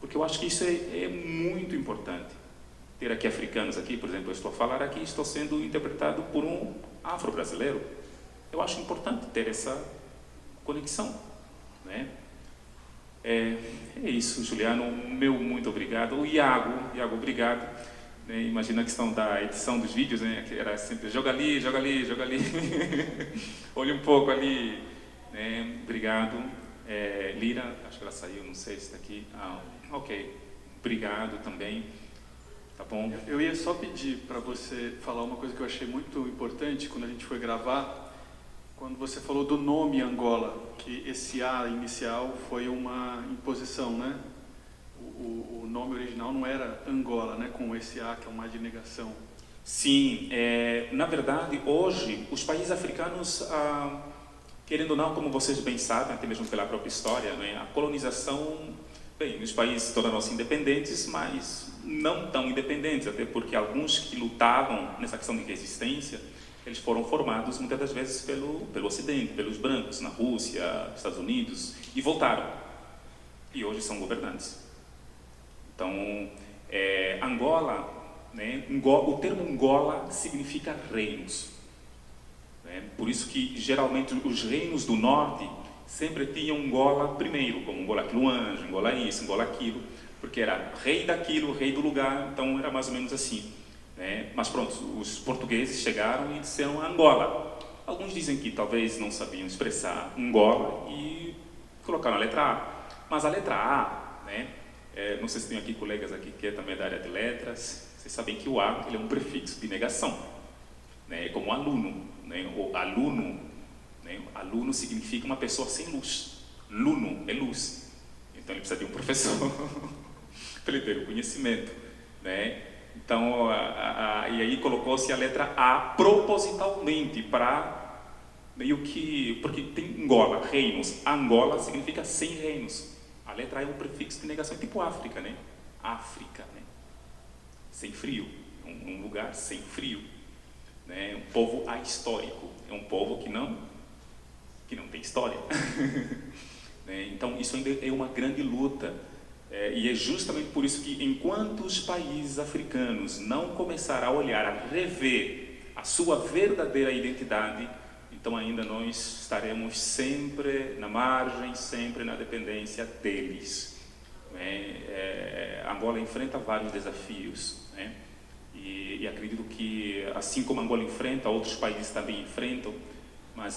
Porque eu acho que isso é muito importante. Ter aqui africanos aqui, por exemplo, eu estou a falar aqui, estou sendo interpretado por um afro-brasileiro. Eu acho importante ter essa conexão. É isso, Juliano, meu muito obrigado. O Iago, obrigado. Imagina a questão da edição dos vídeos, que era sempre joga ali, joga ali, joga ali. Olha um pouco ali. Obrigado. Lira, acho que ela saiu, não sei se está aqui. Ok, obrigado também. Tá bom. Eu ia só pedir para você falar uma coisa que eu achei muito importante quando a gente foi gravar, quando você falou do nome Angola, que esse A inicial foi uma imposição, né? O nome original não era Angola, né? Com esse A, que é uma de negação. Sim, na verdade, hoje, os países africanos, querendo ou não, como vocês bem sabem, até mesmo pela própria história, a colonização, bem, os países tornaram-se independentes, mas não tão independentes, até porque alguns que lutavam nessa questão de resistência, eles foram formados muitas das vezes pelo Ocidente, pelos brancos, na Rússia, Estados Unidos, e voltaram. E hoje são governantes. Então, Angola, o termo Angola significa reinos. Por isso que, geralmente, os reinos do norte sempre tinham Angola primeiro, como Angola Quiluange, Angola isso, Angola aquilo, porque era rei daquilo, rei do lugar, então era mais ou menos assim. Mas pronto, os portugueses chegaram e disseram Angola. Alguns dizem que talvez não sabiam expressar Angola e colocaram a letra A. Mas a letra A, não sei se tem aqui colegas aqui que é também da área de letras, vocês sabem que o A ele é um prefixo de negação. É como aluno. O aluno, aluno significa uma pessoa sem luz. Luno é luz. Então ele precisa de um professor para ele ter o conhecimento. Então, e aí colocou-se a letra A propositalmente para meio que... Porque tem Angola, reinos. Angola significa sem reinos. A letra A é um prefixo de negação, tipo África, África, sem frio. um lugar sem frio, né? Um povo ahistórico, é um povo que não tem história. Né? Então isso ainda é uma grande luta, e é justamente por isso que enquanto os países africanos não começarem a olhar, a rever a sua verdadeira identidade, então ainda nós estaremos sempre na margem, sempre na dependência deles. Né? Angola enfrenta vários desafios, né? E acredito que, assim como Angola enfrenta, outros países também enfrentam, mas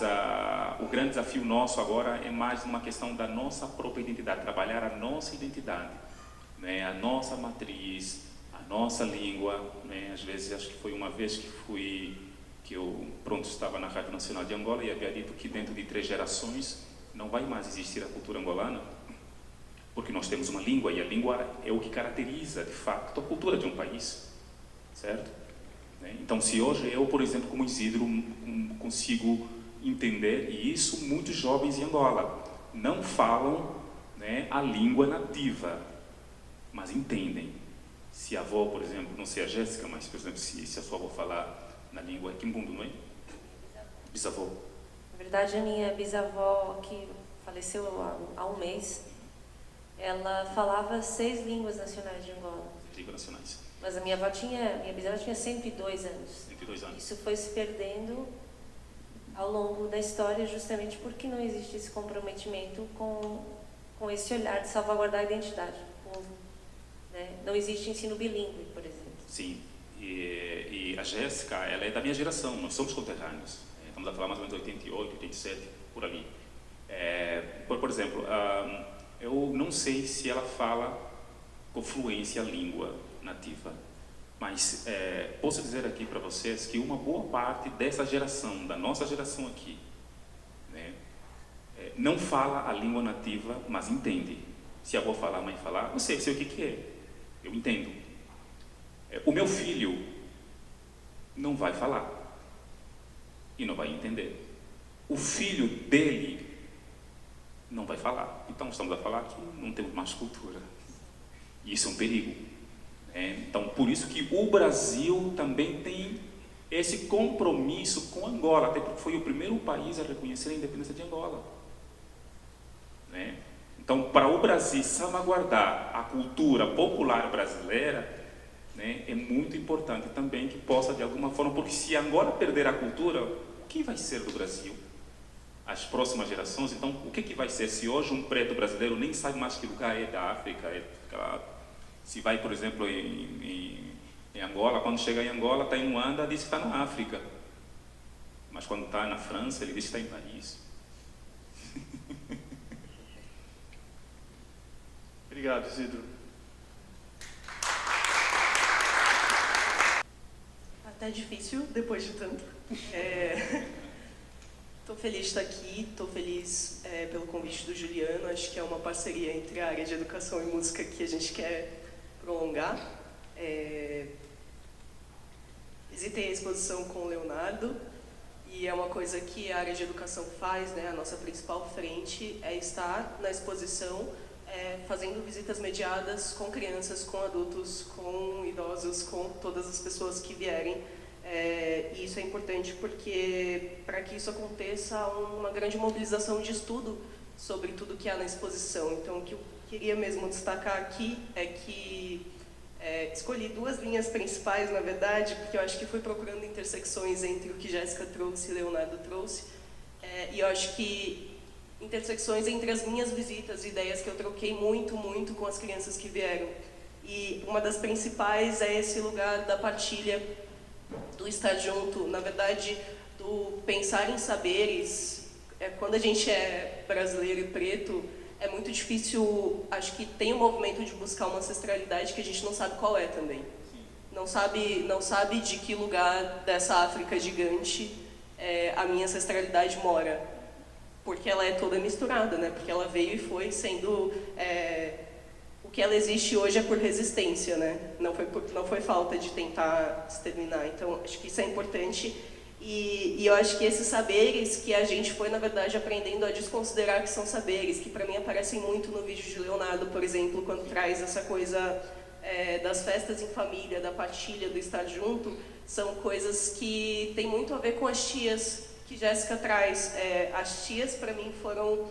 o grande desafio nosso agora é mais uma questão da nossa própria identidade, trabalhar a nossa identidade, né? A nossa matriz, a nossa língua, né? Às vezes, acho que foi uma vez que eu estava na Rádio Nacional de Angola e havia dito que dentro de 3 gerações não vai mais existir a cultura angolana, porque nós temos uma língua, e a língua é o que caracteriza, de facto, a cultura de um país, certo? Então, se hoje eu, por exemplo, como Isidro, consigo entender, e isso muitos jovens em Angola não falam, né, a língua nativa, mas entendem. Se a avó, por exemplo, não sei a Jéssica, mas, por exemplo, se a sua avó falar na língua Quimbundo, não é? Bisavó. Na verdade, a minha bisavó, que faleceu há um mês, ela falava 6 línguas nacionais de Angola. Línguas nacionais. Mas a minha bisavó tinha 102 anos. 102 anos. Isso foi se perdendo ao longo da história, justamente porque não existe esse comprometimento com esse olhar de salvaguardar a identidade do povo. Né? Não existe ensino bilíngue, por exemplo. Sim. E a Jéssica, ela é da minha geração, nós somos conterrâneos. Estamos a falar mais ou menos de 88, 87, por ali. Por exemplo, eu não sei se ela fala com fluência a língua nativa, mas posso dizer aqui para vocês que uma boa parte dessa geração, da nossa geração aqui, né, não fala a língua nativa, mas entende. Se a avó falar, a mãe falar, não sei o que é, eu entendo. O meu filho não vai falar e não vai entender. O filho dele não vai falar. Então estamos a falar que não temos mais cultura. E isso é um perigo. Então, por isso que o Brasil também tem esse compromisso com Angola, até porque foi o primeiro país a reconhecer a independência de Angola. Então, para o Brasil salvaguardar a cultura popular brasileira, né, é muito importante também que possa, de alguma forma, porque se Angola perder a cultura, o que vai ser do Brasil? As próximas gerações, então, o que vai ser? Se hoje um preto brasileiro nem sabe mais que lugar é da África, se vai, por exemplo, em Angola, quando chega em Angola, está em Luanda, diz que está na África. Mas quando está na França, ele diz que está em Paris. Obrigado, Isidro. Até difícil, depois de tanto. Estou feliz de estar aqui, estou feliz pelo convite do Juliano. Acho que é uma parceria entre a área de educação e música que a gente quer prolongar. Visitei a exposição com o Leonardo e é uma coisa que a área de educação faz, né? A nossa principal frente é estar na exposição fazendo visitas mediadas com crianças, com adultos, com idosos, com todas as pessoas que vierem. E isso é importante porque, para que isso aconteça, há uma grande mobilização de estudo sobre tudo que há na exposição. Então, o que eu queria mesmo destacar aqui é que escolhi 2 linhas principais, na verdade, porque eu acho que fui procurando intersecções entre o que Jéssica trouxe e Leonardo trouxe. E eu acho que intersecções entre as minhas visitas, ideias que eu troquei muito com as crianças que vieram. E uma das principais é esse lugar da partilha, do estar junto, na verdade, do pensar em saberes. Quando a gente é brasileiro e preto, é muito difícil, acho que tem um movimento de buscar uma ancestralidade que a gente não sabe qual é também. Não sabe de que lugar dessa África gigante a minha ancestralidade mora. Porque ela é toda misturada, né? Porque ela veio e foi sendo... o que ela existe hoje é por resistência, né? Não foi falta de tentar exterminar. Então, acho que isso é importante. E eu acho que esses saberes que a gente foi, na verdade, aprendendo a desconsiderar que são saberes, que para mim aparecem muito no vídeo de Leonardo, por exemplo, quando traz essa coisa das festas em família, da partilha, do estar junto, são coisas que têm muito a ver com as tias que Jéssica traz. As tias, para mim, foram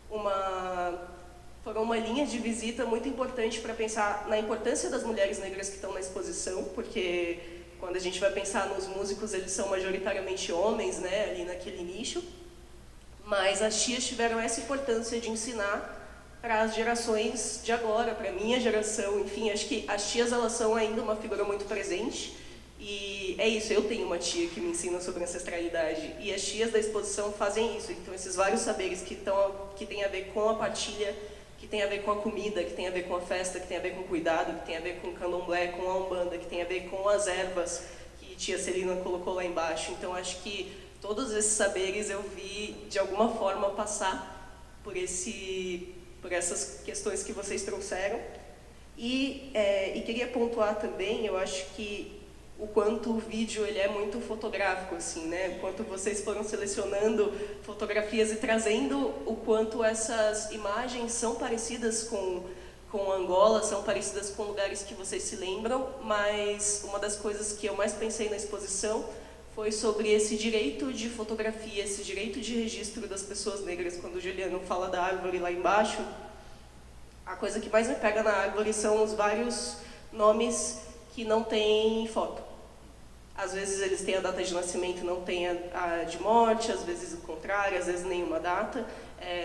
uma linha de visita muito importante para pensar na importância das mulheres negras que estão na exposição, porque quando a gente vai pensar nos músicos, eles são majoritariamente homens, né, ali naquele nicho, mas as tias tiveram essa importância de ensinar para as gerações de agora, para a minha geração, enfim, acho que as tias, elas são ainda uma figura muito presente, e é isso, eu tenho uma tia que me ensina sobre ancestralidade, e as tias da exposição fazem isso, então esses vários saberes que têm a ver com a partilha, que tem a ver com a comida, que tem a ver com a festa, que tem a ver com o cuidado, que tem a ver com o candomblé, com a umbanda, que tem a ver com as ervas que tia Celina colocou lá embaixo. Então acho que todos esses saberes eu vi de alguma forma passar por essas questões que vocês trouxeram. E queria pontuar também, eu acho que o quanto o vídeo ele é muito fotográfico, assim, né? O quanto vocês foram selecionando fotografias e trazendo o quanto essas imagens são parecidas com Angola, são parecidas com lugares que vocês se lembram, mas uma das coisas que eu mais pensei na exposição foi sobre esse direito de fotografia, esse direito de registro das pessoas negras. Quando o Juliano fala da árvore lá embaixo, a coisa que mais me pega na árvore são os vários nomes que não tem foto. Às vezes eles têm a data de nascimento e não têm a de morte, às vezes o contrário, às vezes nenhuma data,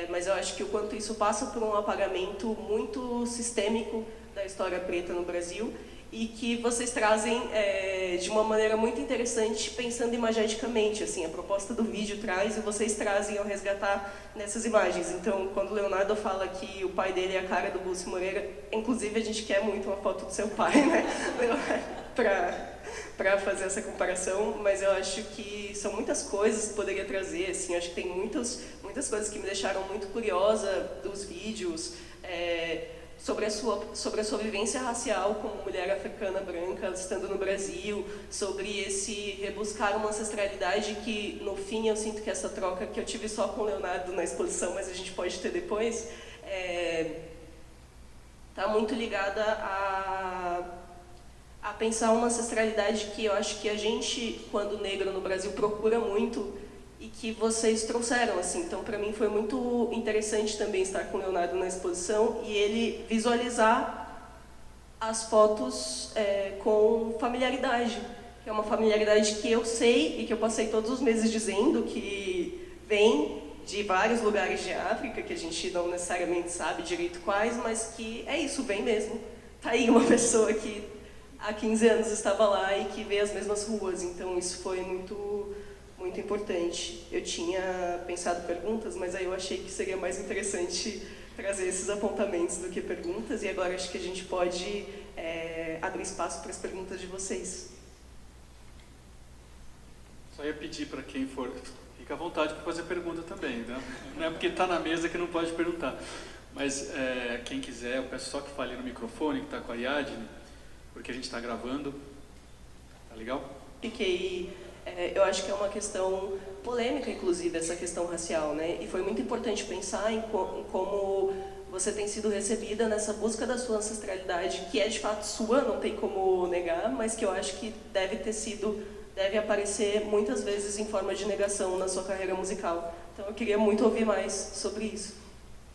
mas eu acho que o quanto isso passa por um apagamento muito sistêmico da história preta no Brasil e que vocês trazem de uma maneira muito interessante, pensando imageticamente, assim, a proposta do vídeo traz e vocês trazem ao resgatar nessas imagens. Então, quando o Leonardo fala que o pai dele é a cara do Búcio Moreira, inclusive a gente quer muito uma foto do seu pai, né, para fazer essa comparação, mas eu acho que são muitas coisas que poderia trazer, assim, acho que tem muitas coisas que me deixaram muito curiosa dos vídeos, sobre a sua vivência racial como mulher africana branca estando no Brasil, sobre esse rebuscar uma ancestralidade que, no fim, eu sinto que essa troca que eu tive só com o Leonardo na exposição, mas a gente pode ter depois, está muito ligada a pensar uma ancestralidade que eu acho que a gente, quando negro no Brasil, procura muito e que vocês trouxeram, assim. Então, para mim, foi muito interessante também estar com o Leonardo na exposição e ele visualizar as fotos com familiaridade, que é uma familiaridade que eu sei e que eu passei todos os meses dizendo que vem de vários lugares de África, que a gente não necessariamente sabe direito quais, mas que é isso, vem mesmo. Tá aí uma pessoa que há 15 anos estava lá e que vê as mesmas ruas, então isso foi muito importante. Eu tinha pensado perguntas, mas aí eu achei que seria mais interessante trazer esses apontamentos do que perguntas, e agora acho que a gente pode abrir espaço para as perguntas de vocês. Só ia pedir para quem for, fica à vontade para fazer pergunta também, né? Não é porque está na mesa que não pode perguntar, mas quem quiser, eu peço só que fale no microfone, que está com a Ariadne, porque a gente está gravando, tá legal? Eu acho que é uma questão polêmica, inclusive, essa questão racial, né? E foi muito importante pensar em como você tem sido recebida nessa busca da sua ancestralidade, que é de fato sua, não tem como negar, mas que eu acho que deve aparecer muitas vezes em forma de negação na sua carreira musical. Então eu queria muito ouvir mais sobre isso.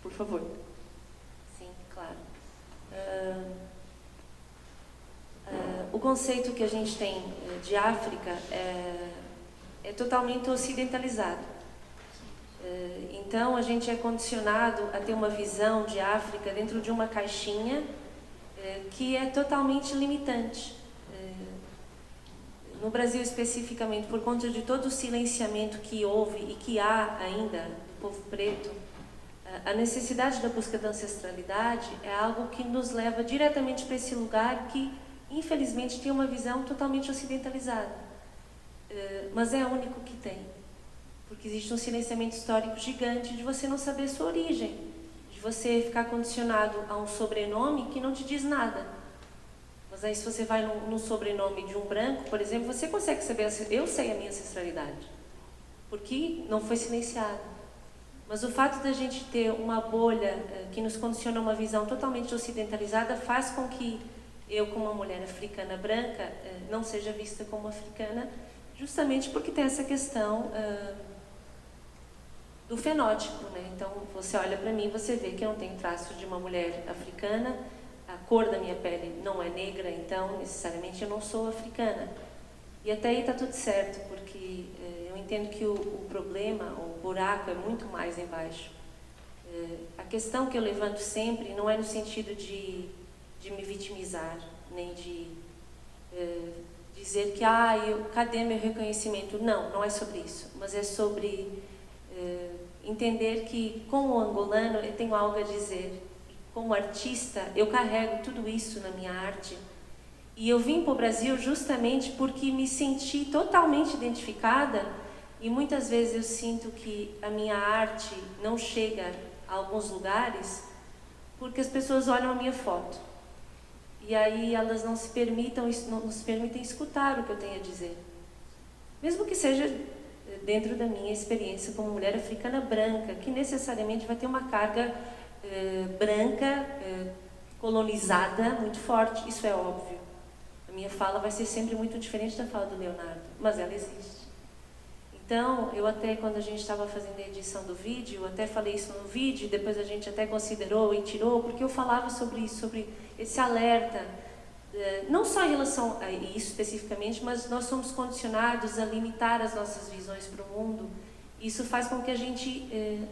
Por favor. Sim, claro. O conceito que a gente tem de África é totalmente ocidentalizado. Então, a gente é condicionado a ter uma visão de África dentro de uma caixinha que é totalmente limitante. No Brasil, especificamente, por conta de todo o silenciamento que houve e que há ainda do povo preto, a necessidade da busca da ancestralidade é algo que nos leva diretamente para esse lugar que, infelizmente, tem uma visão totalmente ocidentalizada. Mas é o único que tem. Porque existe um silenciamento histórico gigante de você não saber sua origem, de você ficar condicionado a um sobrenome que não te diz nada. Mas aí, se você vai no sobrenome de um branco, por exemplo, você consegue saber, eu sei a minha ancestralidade, porque não foi silenciado. Mas o fato da gente ter uma bolha que nos condiciona a uma visão totalmente ocidentalizada faz com que eu, como uma mulher africana branca, não seja vista como africana, justamente porque tem essa questão do fenótipo, né? Então, você olha para mim, você vê que eu não tenho traço de uma mulher africana, a cor da minha pele não é negra, então, necessariamente, eu não sou africana. E até aí está tudo certo, porque eu entendo que o problema, o buraco, é muito mais embaixo. A questão que eu levanto sempre não é no sentido de me vitimizar, nem de dizer que, cadê meu reconhecimento? Não, não é sobre isso, mas é sobre entender que, como angolano, eu tenho algo a dizer. Como artista, eu carrego tudo isso na minha arte. E eu vim para o Brasil justamente porque me senti totalmente identificada e muitas vezes eu sinto que a minha arte não chega a alguns lugares porque as pessoas olham a minha foto. E aí elas não se permitem escutar o que eu tenho a dizer. Mesmo que seja dentro da minha experiência como mulher africana branca, que necessariamente vai ter uma carga branca, colonizada, muito forte, isso é óbvio. A minha fala vai ser sempre muito diferente da fala do Leonardo, mas ela existe. Então, eu até, quando a gente estava fazendo a edição do vídeo, eu até falei isso no vídeo, depois a gente até considerou e tirou, porque eu falava sobre isso, sobre esse alerta, não só em relação a isso especificamente, mas nós somos condicionados a limitar as nossas visões para o mundo. Isso faz com que a gente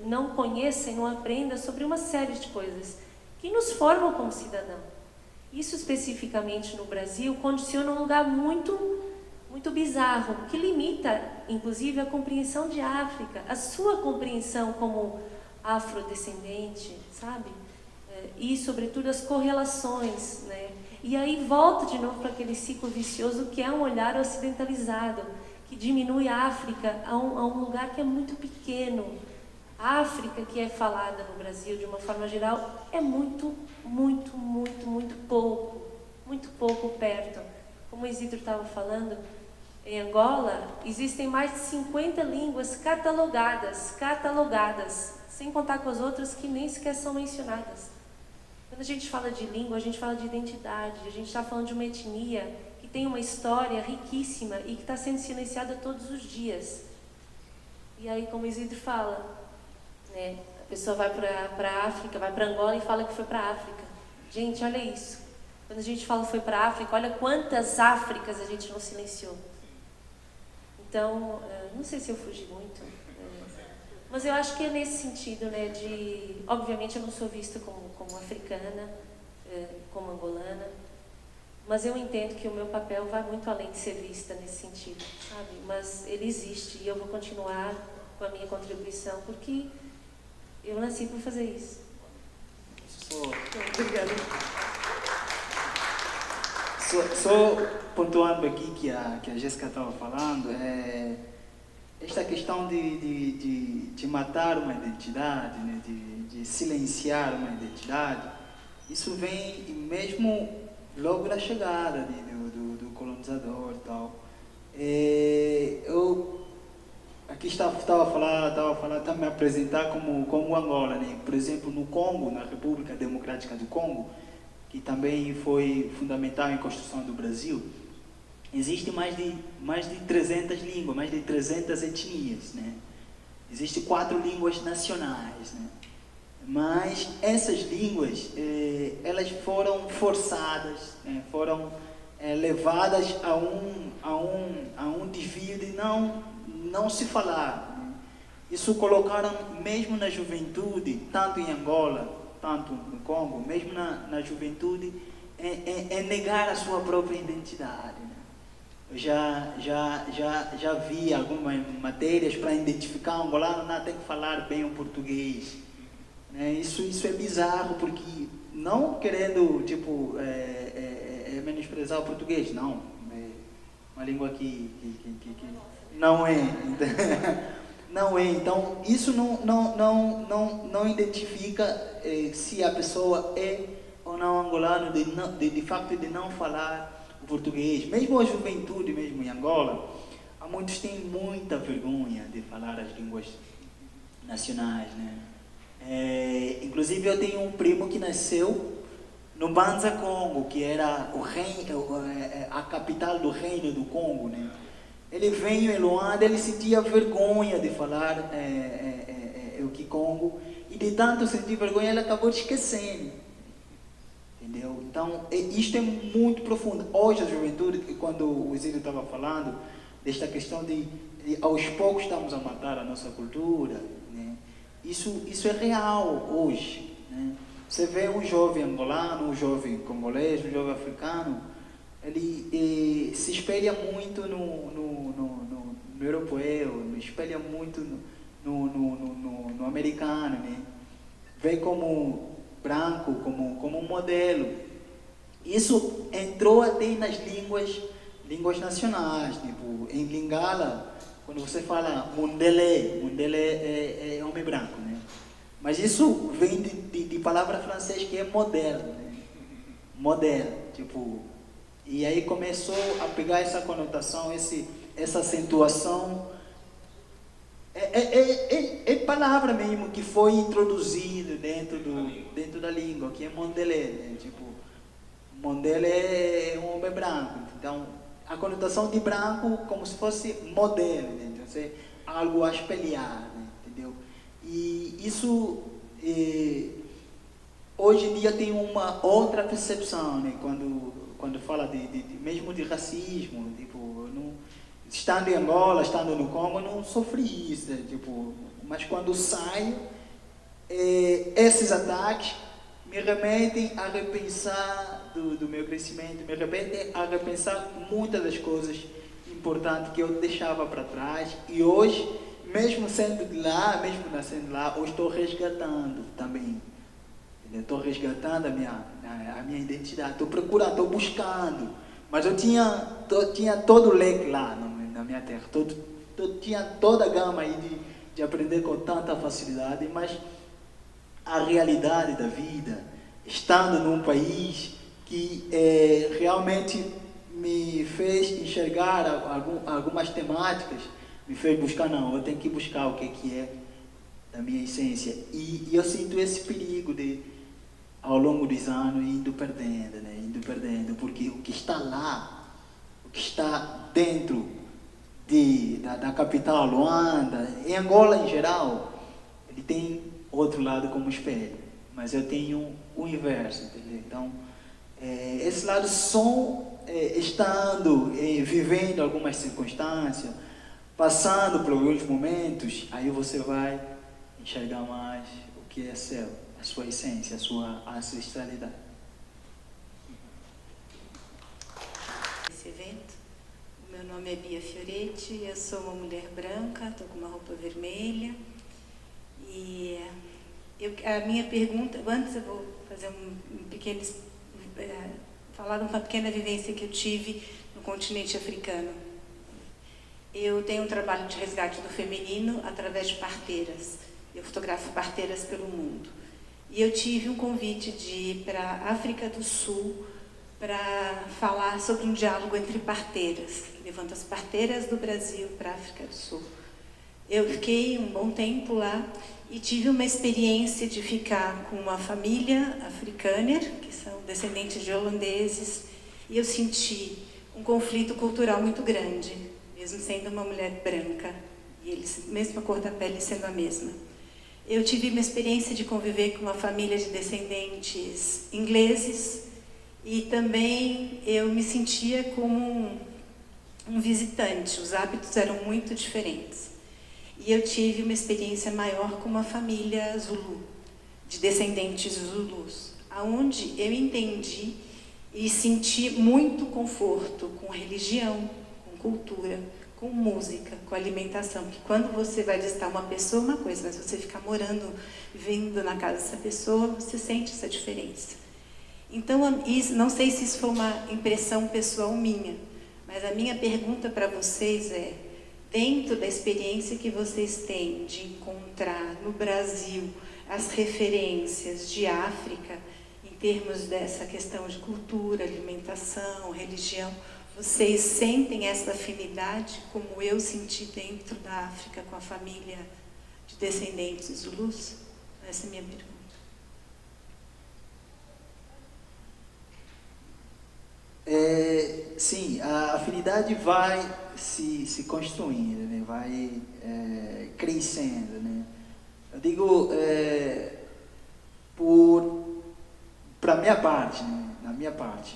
não conheça e não aprenda sobre uma série de coisas que nos formam como cidadão. Isso especificamente no Brasil condiciona um lugar muito bizarro, que limita, inclusive, a compreensão de África, a sua compreensão como afrodescendente, sabe? E, sobretudo, as correlações, né? E aí volta de novo para aquele ciclo vicioso que é um olhar ocidentalizado, que diminui a África a um lugar que é muito pequeno. A África, que é falada no Brasil de uma forma geral, é muito pouco perto. Como o Isidro estava falando, em Angola existem mais de 50 línguas catalogadas, sem contar com as outras que nem sequer são mencionadas. Quando a gente fala de língua, a gente fala de identidade, a gente está falando de uma etnia que tem uma história riquíssima e que está sendo silenciada todos os dias. E aí, como o Isidro fala, né, a pessoa vai para a África, vai para Angola e fala que foi para a África. Gente, olha isso. Quando a gente fala foi para a África, olha quantas Áfricas a gente não silenciou. Então, não sei se eu fugi muito, mas eu acho que é nesse sentido, né, de... Obviamente eu não sou vista como africana, como angolana, mas eu entendo que o meu papel vai muito além de ser vista nesse sentido, sabe? Mas ele existe e eu vou continuar com a minha contribuição, porque eu nasci para fazer isso. Obrigada. Só pontuando aqui que a Jéssica estava falando, esta questão de matar uma identidade, né, de silenciar uma identidade, isso vem mesmo logo da chegada do colonizador e tal. Eu aqui estava a me apresentar como Angola, né? Por exemplo, no Congo, na República Democrática do Congo, que também foi fundamental em construção do Brasil, existem mais de 300 línguas, mais de 300 etnias, né? Existem 4 línguas nacionais, né? Mas essas línguas, elas foram forçadas, né? Foram levadas a um desvio de não se falar, né? Isso colocaram mesmo na juventude, tanto em Angola, tanto no Congo, mesmo na juventude, negar a sua própria identidade, né? Eu já vi algumas matérias para identificar o angolano, não tem que falar bem o português, né? Isso é bizarro, porque não querendo menosprezar o português, não, é uma língua que não é. Não é, então isso não identifica se a pessoa é ou não angolano, de facto de não falar o português. Mesmo a juventude, mesmo em Angola, há muitos que têm muita vergonha de falar as línguas nacionais, né? Inclusive eu tenho um primo que nasceu no Banza Congo, que era a capital do reino do Congo, né? Ele veio em Luanda, ele sentia vergonha de falar o Kikongo, e de tanto sentir vergonha ele acabou esquecendo, entendeu? Então isto é muito profundo. Hoje a juventude, quando o Exílio estava falando desta questão de aos poucos estamos a matar a nossa cultura, né? Isso é real hoje, né? Você vê um jovem angolano, um jovem congolês, um jovem africano, ele se espelha muito no europeu, espelha muito no americano, né? Vê como branco, como um modelo. Isso entrou até nas línguas nacionais, tipo, em Lingala, quando você fala Mundele é homem branco, né? Mas isso vem de palavra francesa que é moderno, né? Moderno, tipo, e aí começou a pegar essa conotação, essa acentuação, é palavra mesmo que foi introduzida dentro da língua, que é Mondele, né? Tipo, Mondele é um homem branco, então a conotação de branco como se fosse modelo, né? Então, é algo a espelhar, né? Entendeu? E isso hoje em dia tem uma outra percepção, né? Quando fala mesmo de racismo, tipo, estando em Angola, estando no Congo, não sofri isso, né? Tipo, mas quando saio, esses ataques me remetem a repensar do meu crescimento, me remetem a repensar muitas das coisas importantes que eu deixava para trás, e hoje, mesmo sendo de lá, mesmo nascendo lá, eu estou resgatando também. Estou resgatando a minha identidade, estou procurando, estou buscando. Mas eu tinha todo o leque lá na minha terra, tinha toda a gama aí de aprender com tanta facilidade, mas a realidade da vida, estando num país que realmente me fez enxergar algumas temáticas, me fez buscar, não, eu tenho que buscar o que é da minha essência. E eu sinto esse perigo ao longo dos anos, indo perdendo, porque o que está lá, o que está dentro da capital, Luanda, em Angola em geral, ele tem outro lado como espelho, mas eu tenho o inverso, entendeu? Então, esse lado estando, vivendo algumas circunstâncias, passando por alguns momentos, aí você vai enxergar mais o que é seu, a sua essência, a sua ancestralidade. Esse evento. O meu nome é Bia Fioretti, eu sou uma mulher branca, estou com uma roupa vermelha. E a minha pergunta, antes eu vou fazer falar de uma pequena vivência que eu tive no continente africano. Eu tenho um trabalho de resgate do feminino através de parteiras. Eu fotografo parteiras pelo mundo. E eu tive um convite de ir para a África do Sul para falar sobre um diálogo entre parteiras, que levanta as parteiras do Brasil para a África do Sul. Eu fiquei um bom tempo lá e tive uma experiência de ficar com uma família africana, que são descendentes de holandeses, e eu senti um conflito cultural muito grande, mesmo sendo uma mulher branca, e eles, mesmo a cor da pele sendo a mesma. Eu tive uma experiência de conviver com uma família de descendentes ingleses, e também eu me sentia como um visitante, os hábitos eram muito diferentes. E eu tive uma experiência maior com uma família Zulu, de descendentes Zulus, onde eu entendi e senti muito conforto com religião, com cultura, com música, com alimentação. Porque quando você vai visitar uma pessoa, uma coisa, mas você ficar morando, vivendo na casa dessa pessoa, você sente essa diferença. Então, não sei se isso foi uma impressão pessoal minha, mas a minha pergunta para vocês é, dentro da experiência que vocês têm de encontrar no Brasil as referências de África, em termos dessa questão de cultura, alimentação, religião, vocês sentem essa afinidade como eu senti dentro da África com a família de descendentes Zulus? Essa é a minha pergunta. sim, a afinidade vai se construindo, né? Vai crescendo, né? Eu digo, para minha parte, né? Na minha parte,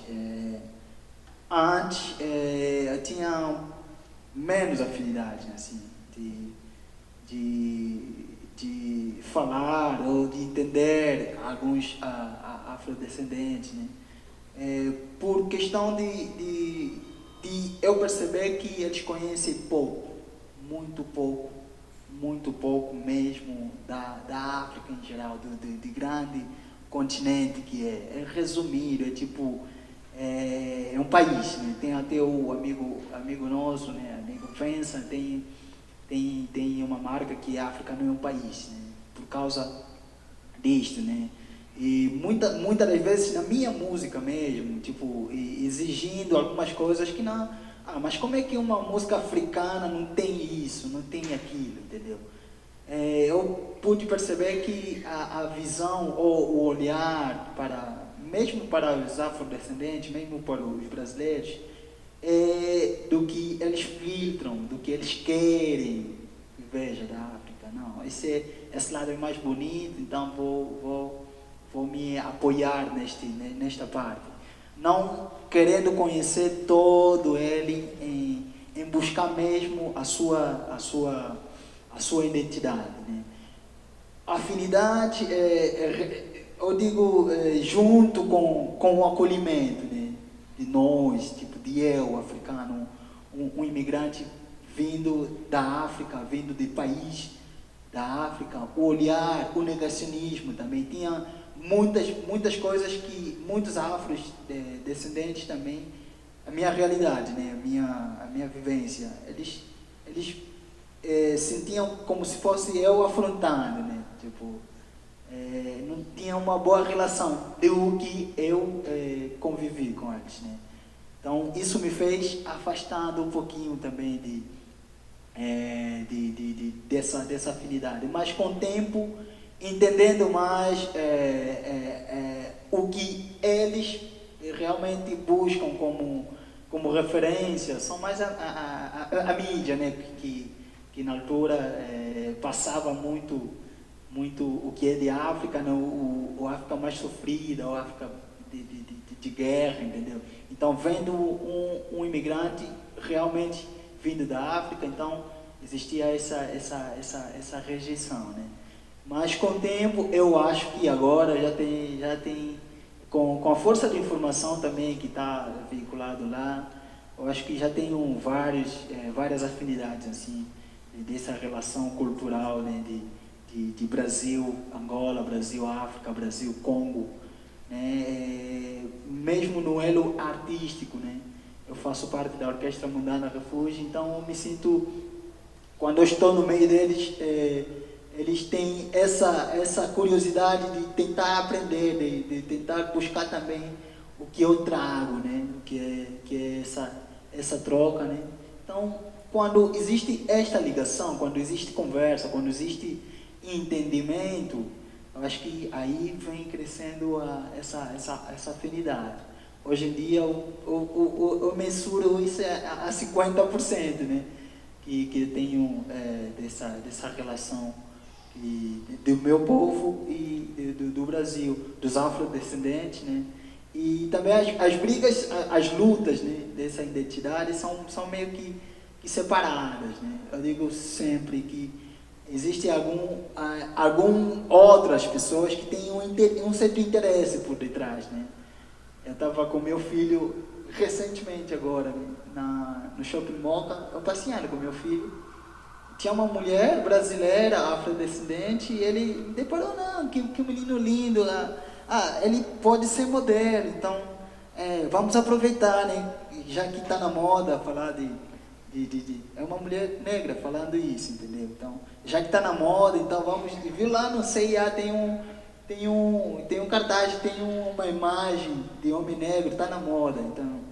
antes eu tinha menos afinidade, assim, de falar ou de entender alguns afrodescendentes, né? Por questão de eu perceber que eles conhecem pouco, muito pouco mesmo da África em geral, de grande continente que é resumido, é tipo, é um país, né? Tem até o amigo nosso, né? Amigo Vincent, tem uma marca que a África não é um país, né? Por causa disto, né? E muitas das vezes na minha música mesmo, tipo, exigindo algumas coisas que não... mas como é que uma música africana não tem isso, não tem aquilo, entendeu? Eu pude perceber que a visão ou o olhar mesmo para os afrodescendentes, mesmo para os brasileiros, do que eles filtram, do que eles querem, veja, da África. Não, esse lado é mais bonito, então vou me apoiar nesta parte. Não querendo conhecer todo ele em buscar mesmo a sua identidade, né? Afinidade, eu digo, junto com o acolhimento, né? De nós, tipo, de eu, africano, um imigrante vindo da África, vindo de país da África, o olhar, o negacionismo também. Tinha muitas coisas que muitos afrodescendentes também, a minha realidade, né? a minha vivência, eles sentiam como se fosse eu afrontando, né? Tipo, não tinha uma boa relação do que eu convivi com eles, né? Então isso me fez afastando um pouquinho também dessa afinidade, mas com o tempo entendendo mais o que eles realmente buscam como referência, são mais a mídia, né? Que na altura passava muito o que é de África, né? o África mais sofrida, o África de guerra, entendeu? Então, vendo um imigrante realmente vindo da África, então existia essa rejeição, né? Mas com o tempo, eu acho que agora já tem com a força de informação também que está vinculado lá, eu acho que já tem várias afinidades assim, dessa relação cultural, né, de Brasil, Angola, Brasil, África, Brasil, Congo, né, mesmo no elo artístico, né, eu faço parte da Orquestra Mundana Refúgio, então eu me sinto, quando eu estou no meio deles, eles têm essa curiosidade de tentar aprender, de tentar buscar também o que eu trago, né, que é essa troca, né. Então, quando existe esta ligação, quando existe conversa, quando existe entendimento, eu acho que aí vem crescendo essa afinidade. Hoje em dia eu mensuro isso a 50%, né? Que eu tenho dessa relação do meu povo e do Brasil, dos afrodescendentes, né? E também as brigas, as lutas, né, dessa identidade são meio que separadas, né? Eu digo sempre que existe outras pessoas que têm um certo interesse por detrás, né? Eu estava com meu filho recentemente agora no Shopping Moca, eu passeando com meu filho, tinha uma mulher brasileira, afrodescendente, e ele deparou, não, que menino lindo, ele pode ser modelo, então vamos aproveitar, né? Já que está na moda falar é uma mulher negra falando isso, entendeu? Então, já que está na moda, então vamos, viu lá no CIA tem um cartaz, tem uma imagem de homem negro, está na moda, então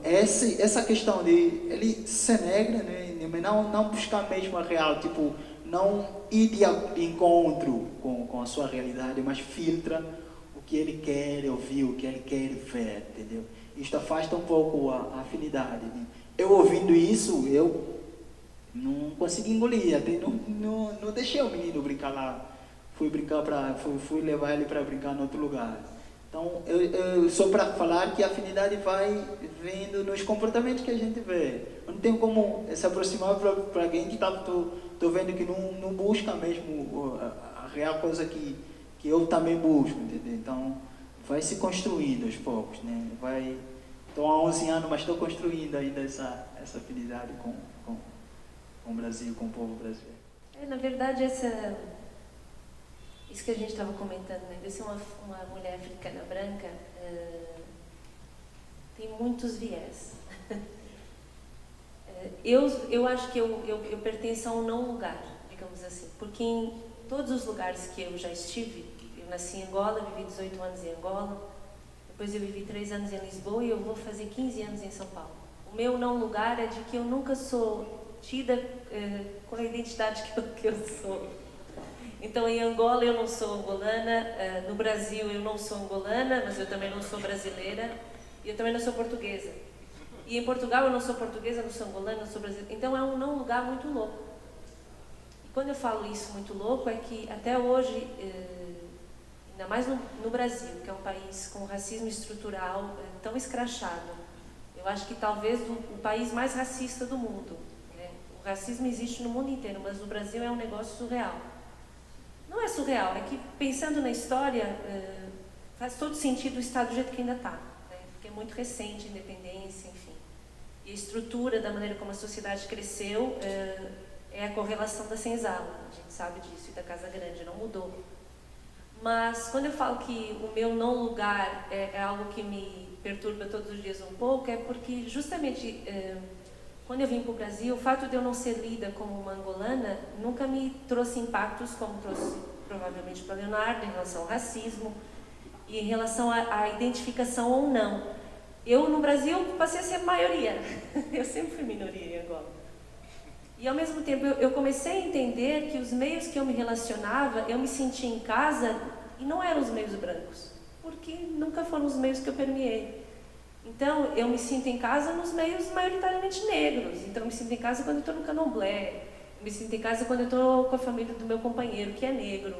essa questão de ele ser negro, né, não buscar mesmo a real, tipo, não ir de encontro com a sua realidade, mas filtra o que ele quer ouvir, o que ele quer ver, entendeu? Isto afasta um pouco a afinidade. Né? Eu ouvindo isso, eu não consegui engolir, até não deixei o menino brincar lá. Fui levar ele para brincar em outro lugar. Então, eu só para falar que a afinidade vai vendo nos comportamentos que a gente vê. Eu não tenho como se aproximar para alguém que tô vendo que não busca mesmo a real coisa que eu também busco, entendeu? Então, vai se construindo aos poucos, né? Estou há 11 anos, mas estou construindo ainda essa afinidade com o Brasil, com o povo brasileiro. Na verdade, isso que a gente estava comentando, né? De ser uma mulher africana branca, tem muitos viés. Eu acho que eu pertenço a um não lugar, digamos assim, porque em todos os lugares que eu já estive, eu nasci em Angola, vivi 18 anos em Angola, depois eu vivi 3 anos em Lisboa e eu vou fazer 15 anos em São Paulo. O meu não lugar é de que eu nunca sou tida com a identidade que eu sou. Então, em Angola eu não sou angolana, no Brasil eu não sou angolana, mas eu também não sou brasileira e eu também não sou portuguesa. E em Portugal eu não sou portuguesa, não sou angolana, não sou brasileira. Então é um não lugar muito louco. E quando eu falo isso muito louco é que até hoje, ainda mais no Brasil, que é um país com racismo estrutural tão escrachado, eu acho que talvez o país mais racista do mundo. Né? O racismo existe no mundo inteiro, mas no Brasil é um negócio surreal. Não é surreal, é que pensando na história, faz todo sentido o Estado do jeito que ainda está, né? Porque é muito recente, a independência, enfim. E a estrutura da maneira como a sociedade cresceu é a correlação da senzala, a gente sabe disso, e da Casa Grande, não mudou. Mas quando eu falo que o meu não lugar é algo que me perturba todos os dias um pouco, é porque justamente quando eu vim para o Brasil, o fato de eu não ser lida como uma angolana nunca me trouxe impactos como trouxe provavelmente para Leonardo em relação ao racismo e em relação à identificação ou não. Eu no Brasil passei a ser maioria, eu sempre fui minoria em Angola. E ao mesmo tempo eu comecei a entender que os meios que eu me relacionava, eu me sentia em casa e não eram os meios brancos, porque nunca foram os meios que eu permeei. Então, eu me sinto em casa nos meios maioritariamente negros. Então, eu me sinto em casa quando eu estou no candomblé. Eu me sinto em casa quando eu estou com a família do meu companheiro, que é negro.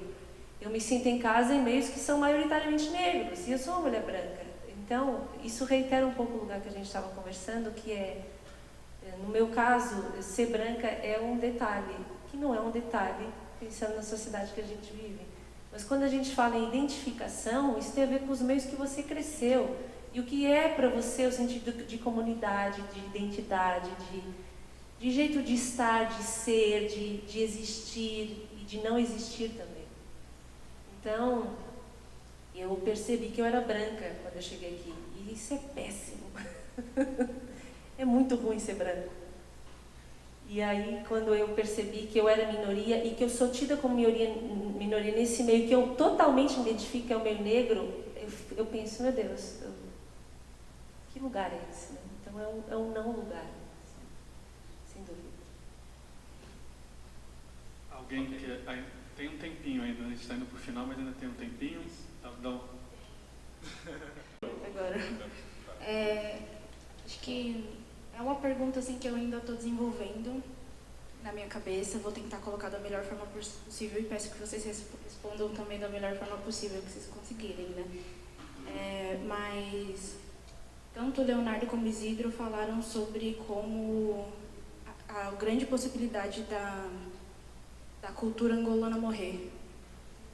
Eu me sinto em casa em meios que são maioritariamente negros. E eu sou uma mulher branca. Então, isso reitera um pouco o lugar que a gente estava conversando, que no meu caso, ser branca é um detalhe, que não é um detalhe, pensando na sociedade que a gente vive. Mas quando a gente fala em identificação, isso tem a ver com os meios que você cresceu. E o que é para você o sentido de comunidade, de identidade, de jeito de estar, de ser, de existir e de não existir também. Então, eu percebi que eu era branca quando eu cheguei aqui. E isso é péssimo. É muito ruim ser branco. E aí, quando eu percebi que eu era minoria e que eu sou tida como minoria nesse meio que eu totalmente me identifico, que é o meio negro, eu penso, meu Deus, que lugar é esse? Né? Então é um não lugar, sem dúvida. Alguém que tem um tempinho ainda, a gente está indo para o final, mas ainda tem um tempinho. Agora, acho que é uma pergunta assim que eu ainda estou desenvolvendo na minha cabeça. Vou tentar colocar da melhor forma possível e peço que vocês respondam também da melhor forma possível que vocês conseguirem, né? Mas tanto o Leonardo como o Isidro falaram sobre como a grande possibilidade da cultura angolana morrer.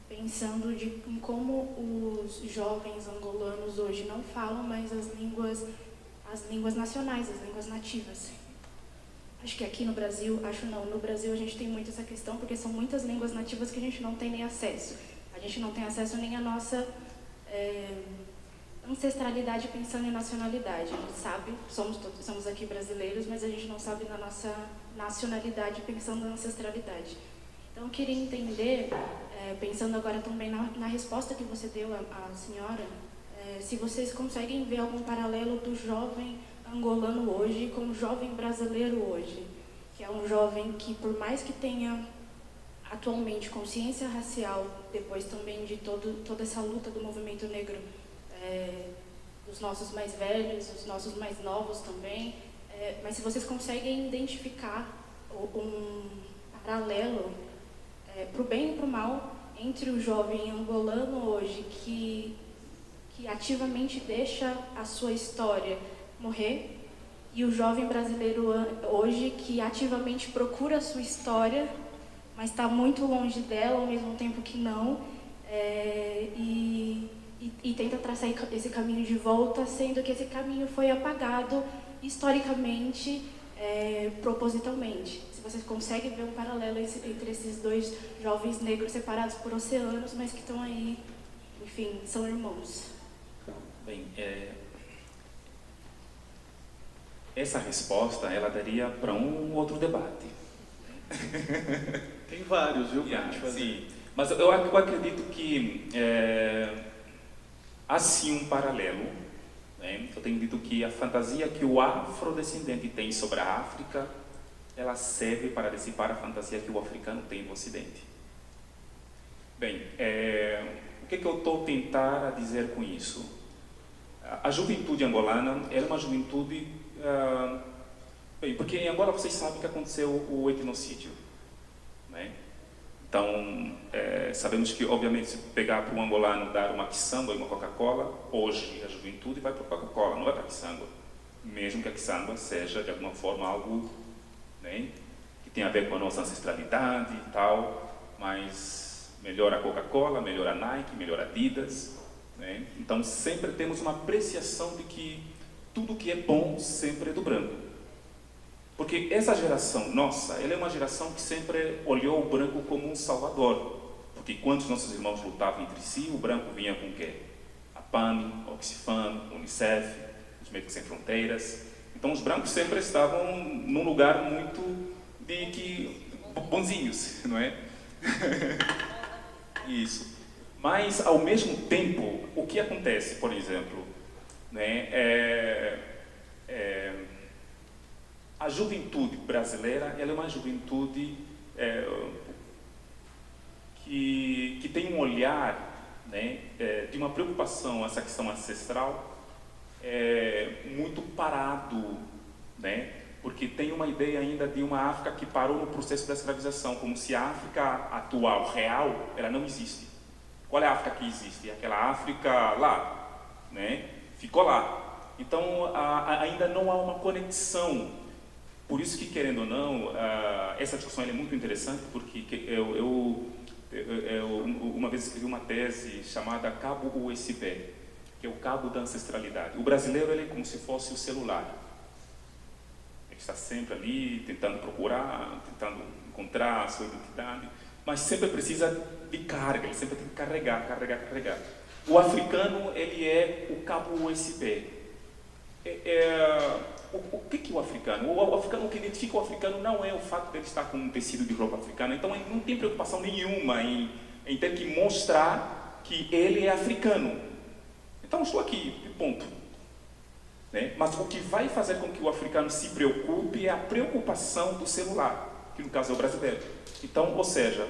Pensando em como os jovens angolanos hoje não falam mais as línguas nacionais, as línguas nativas. Acho que aqui no Brasil, no Brasil a gente tem muito essa questão, porque são muitas línguas nativas que a gente não tem nem acesso. A gente não tem acesso nem à nossa ancestralidade pensando em nacionalidade. A gente sabe, somos aqui brasileiros, mas a gente não sabe na nossa nacionalidade pensando na ancestralidade. Então, eu queria entender, pensando agora também na resposta que você deu à senhora, se vocês conseguem ver algum paralelo do jovem angolano hoje com o jovem brasileiro hoje, que é um jovem que, por mais que tenha atualmente consciência racial, depois também de toda essa luta do movimento negro, dos nossos mais velhos, os nossos mais novos também, mas se vocês conseguem identificar um paralelo para o bem e para o mal entre o jovem angolano hoje que ativamente deixa a sua história morrer e o jovem brasileiro hoje que ativamente procura a sua história, mas está muito longe dela ao mesmo tempo que não, e tenta traçar esse caminho de volta, sendo que esse caminho foi apagado historicamente, propositalmente. Se vocês conseguem ver um paralelo entre esses dois jovens negros separados por oceanos, mas que estão aí, enfim, são irmãos. Bem, essa resposta ela daria para um outro debate. Tem vários, viu? Sim, mas eu acredito que há sim um paralelo. Eu tenho dito que a fantasia que o afrodescendente tem sobre a África, ela serve para dissipar a fantasia que o africano tem no Ocidente. Bem, o que eu estou tentando dizer com isso? A juventude angolana é uma juventude... bem, porque em Angola vocês sabem que aconteceu o etnocídio, né? Então, sabemos que, obviamente, se pegar para um angolano dar uma quiçamba e uma Coca-Cola, hoje a juventude vai para a Coca-Cola, não vai para a quiçamba. Mesmo que a quiçamba seja, de alguma forma, algo, né, que tem a ver com a nossa ancestralidade e tal, mas melhor a Coca-Cola, melhor a Nike, melhor a Adidas, né? Então, sempre temos uma apreciação de que tudo que é bom sempre é do branco. Porque essa geração nossa, ela é uma geração que sempre olhou o branco como um salvador. Porque quando os nossos irmãos lutavam entre si, o branco vinha com o quê? A PAMI, a Oxfam, a Unicef, os Médicos Sem Fronteiras. Então os brancos sempre estavam num lugar muito bonzinhos, não é? Isso. Mas, ao mesmo tempo, o que acontece, por exemplo, né, a juventude brasileira, ela é uma juventude que tem um olhar, né, de uma preocupação, essa questão ancestral, muito parado, né, porque tem uma ideia ainda de uma África que parou no processo da escravização, como se a África atual, real, ela não existe. Qual é a África que existe? Aquela África lá, né, ficou lá. Então, ainda não há uma conexão. Por isso que, querendo ou não, essa discussão é muito interessante, porque eu uma vez escrevi uma tese chamada Cabo USB, que é o cabo da ancestralidade. O brasileiro, ele é como se fosse o celular. Ele está sempre ali, tentando procurar, tentando encontrar a sua identidade, mas sempre precisa de carga, ele sempre tem que carregar. O africano, ele é o cabo USB. O que é o africano? O africano, o que identifica o africano não é o fato de ele estar com um tecido de roupa africana. Então, ele não tem preocupação nenhuma em ter que mostrar que ele é africano. Então, estou aqui, ponto. Né? Mas o que vai fazer com que o africano se preocupe é a preocupação do celular, que no caso é o brasileiro. Então, ou seja,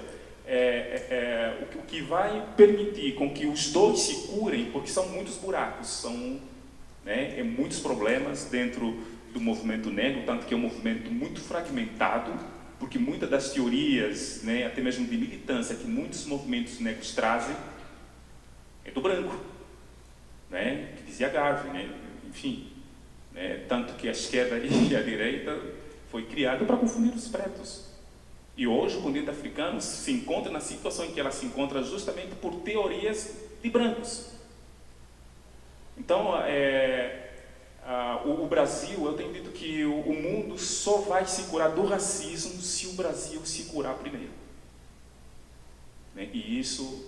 o que vai permitir com que os dois se curem, porque são muitos buracos, são... Né, muitos problemas dentro do movimento negro, tanto que é um movimento muito fragmentado, porque muitas das teorias, né, até mesmo de militância, que muitos movimentos negros trazem, é do branco, né, que dizia Garvey, né, enfim, né, tanto que a esquerda e a direita foi criada para confundir os pretos. E hoje o continente africano se encontra na situação em que ela se encontra justamente por teorias de brancos. Então, o Brasil, eu tenho dito que o mundo só vai se curar do racismo se o Brasil se curar primeiro. Né? E isso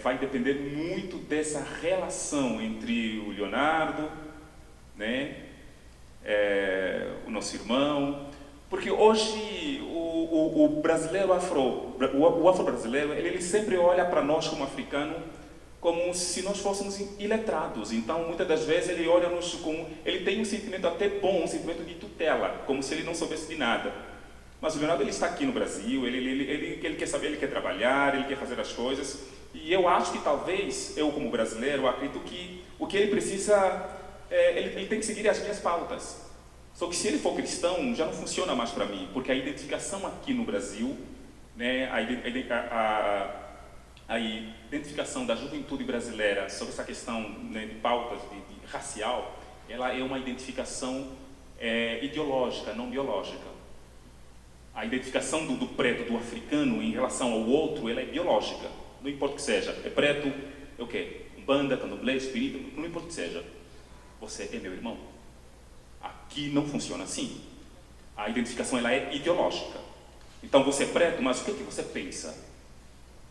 vai depender muito dessa relação entre o Leonardo, né? O nosso irmão, porque hoje o brasileiro o afro-brasileiro, ele sempre olha para nós como africano como se nós fôssemos iletrados. Então, muitas das vezes, ele olha-nos como... Ele tem um sentimento até bom, um sentimento de tutela, como se ele não soubesse de nada. Mas o Leonardo, ele está aqui no Brasil, ele quer saber, ele quer trabalhar, ele quer fazer as coisas. E eu acho que talvez, eu como brasileiro, acredito que o que ele precisa, ele tem que seguir as minhas pautas. Só que se ele for cristão, já não funciona mais para mim, porque a identificação aqui no Brasil, né, a identificação da juventude brasileira sobre essa questão, né, de pautas de racial, ela é uma identificação ideológica, não biológica. A identificação do preto, do africano em relação ao outro, ela é biológica. Não importa o que seja, é preto, é o quê? Umbanda, candomblé, espírito, não importa o que seja. Você é meu irmão. Aqui não funciona assim. A identificação ela é ideológica. Então você é preto, mas o que você pensa?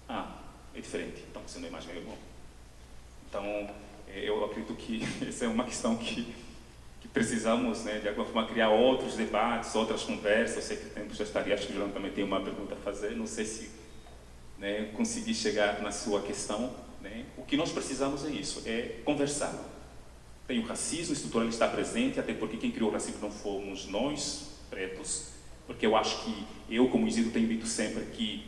É diferente, então você não é mais meu irmão. Então eu acredito que essa é uma questão que precisamos, né, de alguma forma criar outros debates, outras conversas. Eu sei que o tempo já estaria, acho que o João também tem uma pergunta a fazer, não sei se, né, consegui chegar na sua questão, né. O que nós precisamos é isso, é conversar. Tem o racismo estrutural, ele está presente, até porque quem criou o racismo não fomos nós, pretos, porque eu acho que eu, como Isidro, tenho dito sempre que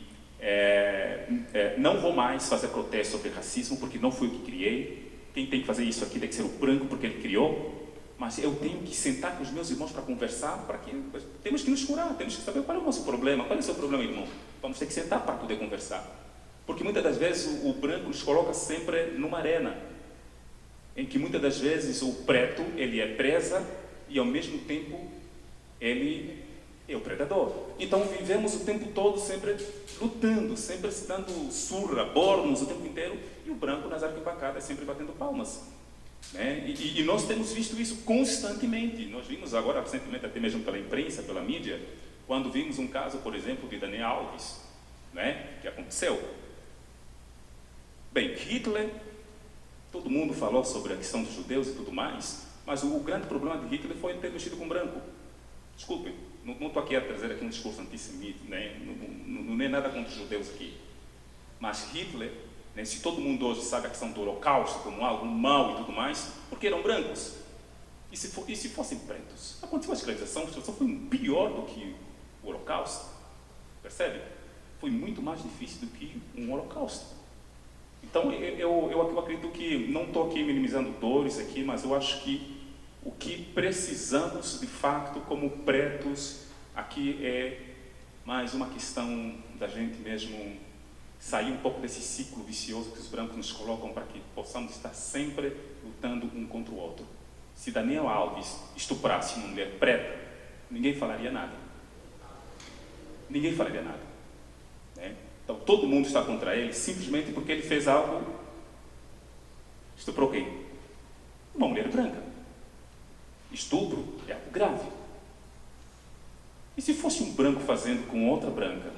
não vou mais fazer protesto sobre racismo, porque não fui eu que criei. Quem tem que fazer isso aqui tem que ser o branco, porque ele criou. Mas eu tenho que sentar com os meus irmãos para conversar, para que temos que nos curar, temos que saber qual é o nosso problema, qual é o seu problema, irmão. Vamos ter que sentar para poder conversar. Porque muitas das vezes o branco nos coloca sempre numa arena, em que muitas das vezes o preto, ele é presa e ao mesmo tempo ele é o predador. Então vivemos o tempo todo sempre lutando, sempre se dando surra, bornos o tempo inteiro, e o branco nas arquibancadas sempre batendo palmas. Né? E nós temos visto isso constantemente. Nós vimos agora recentemente, até mesmo pela imprensa, pela mídia, quando vimos um caso, por exemplo, de Daniel Alves, né? Que aconteceu. Bem, Hitler, todo mundo falou sobre a questão dos judeus e tudo mais, mas o grande problema de Hitler foi ele ter mexido com branco. Desculpem, não estou aqui a trazer aqui um discurso antissemita, né? Não é nada contra os judeus aqui, mas Hitler, né, se todo mundo hoje sabe a questão do Holocausto como algo mau e tudo mais, porque eram brancos. E se fossem pretos? Aconteceu a escravização foi pior do que o Holocausto. Percebe? Foi muito mais difícil do que um Holocausto. Então, eu acredito que, não estou aqui minimizando dores aqui, mas eu acho que o que precisamos, de fato, como pretos, aqui é mais uma questão da gente mesmo sair um pouco desse ciclo vicioso que os brancos nos colocam, para que possamos estar sempre lutando um contra o outro. Se Daniel Alves estuprasse uma mulher preta, ninguém falaria nada. Ninguém falaria nada. Né? Então todo mundo está contra ele, simplesmente porque ele fez algo. Estuprou quem? Uma mulher branca. Estupro é algo grave. E se fosse um branco fazendo com outra branca?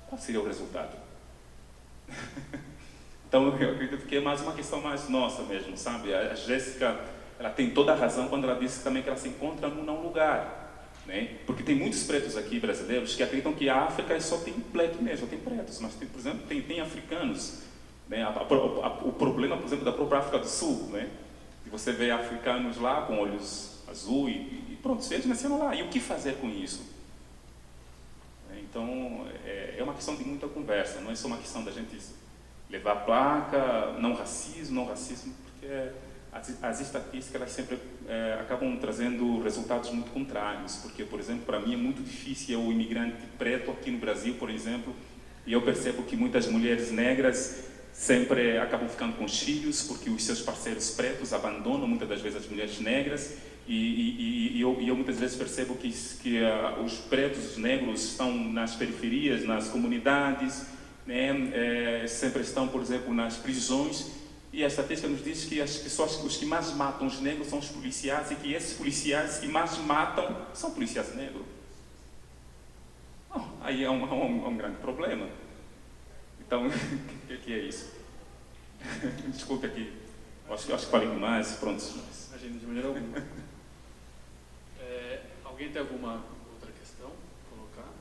Qual seria o resultado? Então eu acredito que é mais uma questão mais nossa mesmo, sabe? A Jéssica, ela tem toda a razão quando ela disse também que ela se encontra num não lugar, né? Porque tem muitos pretos aqui brasileiros que acreditam que a África só tem black mesmo, só tem pretos, mas tem, por exemplo, tem africanos, né? O problema, por exemplo, da própria África do Sul, né? E você vê africanos lá com olhos azuis e pronto, eles nasceram lá. E o que fazer com isso? Então, é uma questão de muita conversa, não é só uma questão da gente levar a placa, não racismo, porque as estatísticas elas sempre acabam trazendo resultados muito contrários, porque, por exemplo, para mim é muito difícil o imigrante preto aqui no Brasil, por exemplo, e eu percebo que muitas mulheres negras sempre acabam ficando com os filhos, porque os seus parceiros pretos abandonam muitas das vezes as mulheres negras, e eu muitas vezes percebo que os pretos, os negros estão nas periferias, nas comunidades, né? Sempre estão, por exemplo, nas prisões, e a estatística nos diz que as pessoas, os que mais matam os negros são os policiais, e que esses policiais que mais matam são policiais negros. Aí é um grande problema. Então, o que é isso? Desculpe aqui, acho que falei demais, pronto. Imagina, de maneira alguma. Alguém tem alguma outra questão a colocar?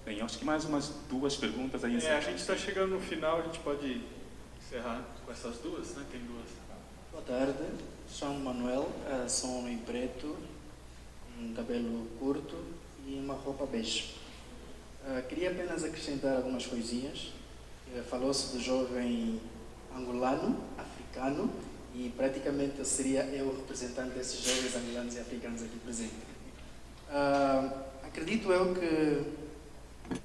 Bem, acho que mais umas duas perguntas aí. A gente está chegando no final, a gente pode encerrar com essas duas, né? Tem duas. Boa tarde, chamo-me Manuel, sou um homem preto, um cabelo curto e uma roupa bege. Queria apenas acrescentar algumas coisinhas. Falou-se do jovem angolano, africano, e praticamente seria eu o representante desses jovens angolanos e africanos aqui presentes. Acredito eu que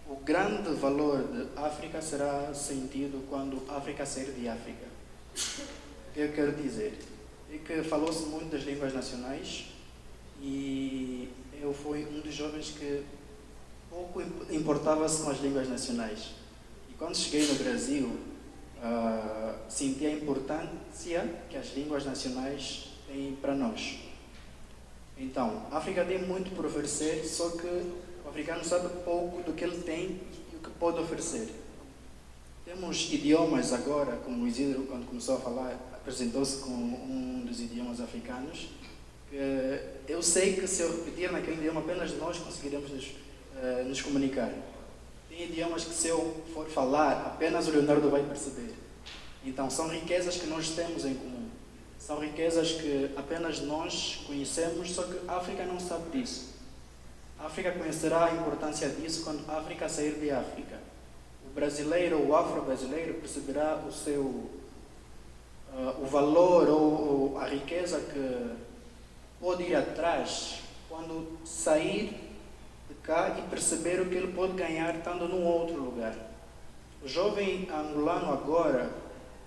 o grande valor de África será sentido quando a África sair de África. O que eu quero dizer é que falou-se muito das línguas nacionais e eu fui um dos jovens que pouco importava-se com as línguas nacionais. E quando cheguei no Brasil, senti a importância que as línguas nacionais têm para nós. Então, a África tem muito por oferecer, só que o africano sabe pouco do que ele tem e o que pode oferecer. Temos idiomas agora, como o Isidro, quando começou a falar, apresentou-se com um dos idiomas africanos. Eu sei que se eu repetir naquele idioma, apenas nós conseguiremos nos comunicar. Tem idiomas que se eu for falar, apenas o Leonardo vai perceber. Então, são riquezas que nós temos em comum. São riquezas que apenas nós conhecemos, só que a África não sabe disso. A África conhecerá a importância disso quando a África sair de África. O brasileiro, o afro-brasileiro, perceberá o valor ou a riqueza que pode ir atrás quando sair de cá e perceber o que ele pode ganhar estando num outro lugar. O jovem angolano agora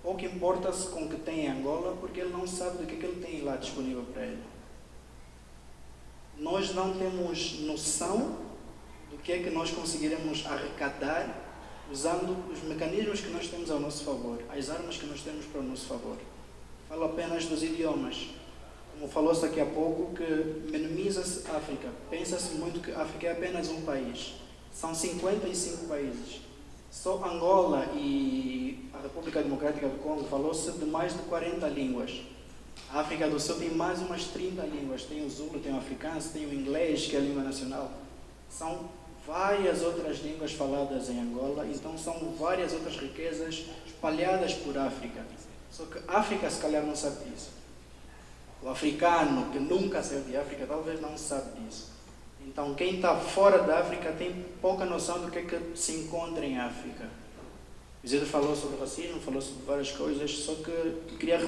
pouco importa-se com o que tem em Angola, porque ele não sabe do que ele tem lá disponível para ele. Nós não temos noção do que é que nós conseguiremos arrecadar usando os mecanismos que nós temos ao nosso favor, as armas que nós temos para o nosso favor. Falo apenas dos idiomas. Como falou-se daqui a pouco, que minimiza-se a África. Pensa-se muito que a África é apenas um país. São 55 países. Só Angola e a República Democrática do Congo falou-se de mais de 40 línguas. A África do Sul tem mais umas 30 línguas. Tem o Zulu, tem o africano, tem o inglês, que é a língua nacional. São várias outras línguas faladas em Angola, então são várias outras riquezas espalhadas por África. Só que a África, se calhar, não sabe disso. O africano, que nunca saiu de África, talvez não sabe disso. Então, quem está fora da África tem pouca noção do que é que se encontra em África. O Isidro falou sobre racismo, falou sobre várias coisas, só que queria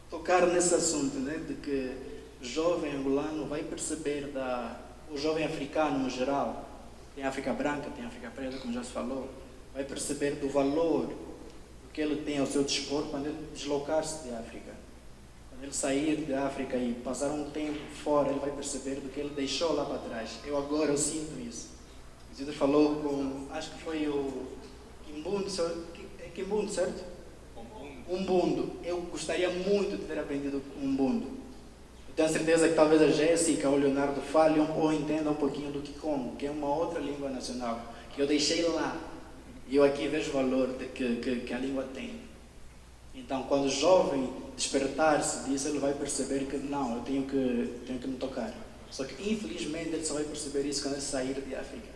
tocar nesse assunto, né, de que o jovem angolano vai perceber, o jovem africano no geral, tem África branca, tem África preta, como já se falou, vai perceber do valor que ele tem ao seu dispor quando ele deslocar-se de África. Quando ele sair de África e passar um tempo fora, ele vai perceber do que ele deixou lá para trás. Eu sinto isso. O Isidro falou com, acho que foi o Kimbundo, é Kimbundo, certo? Umbundo. Eu gostaria muito de ter aprendido Umbundo. Eu tenho certeza que talvez a Jéssica ou o Leonardo falem ou entendam um pouquinho do Kikongo, que é uma outra língua nacional, que eu deixei lá. E eu aqui vejo o valor que a língua tem. Então, quando o jovem despertar-se disso, ele vai perceber que não, eu tenho que me tocar. Só que, infelizmente, ele só vai perceber isso quando ele sair de África.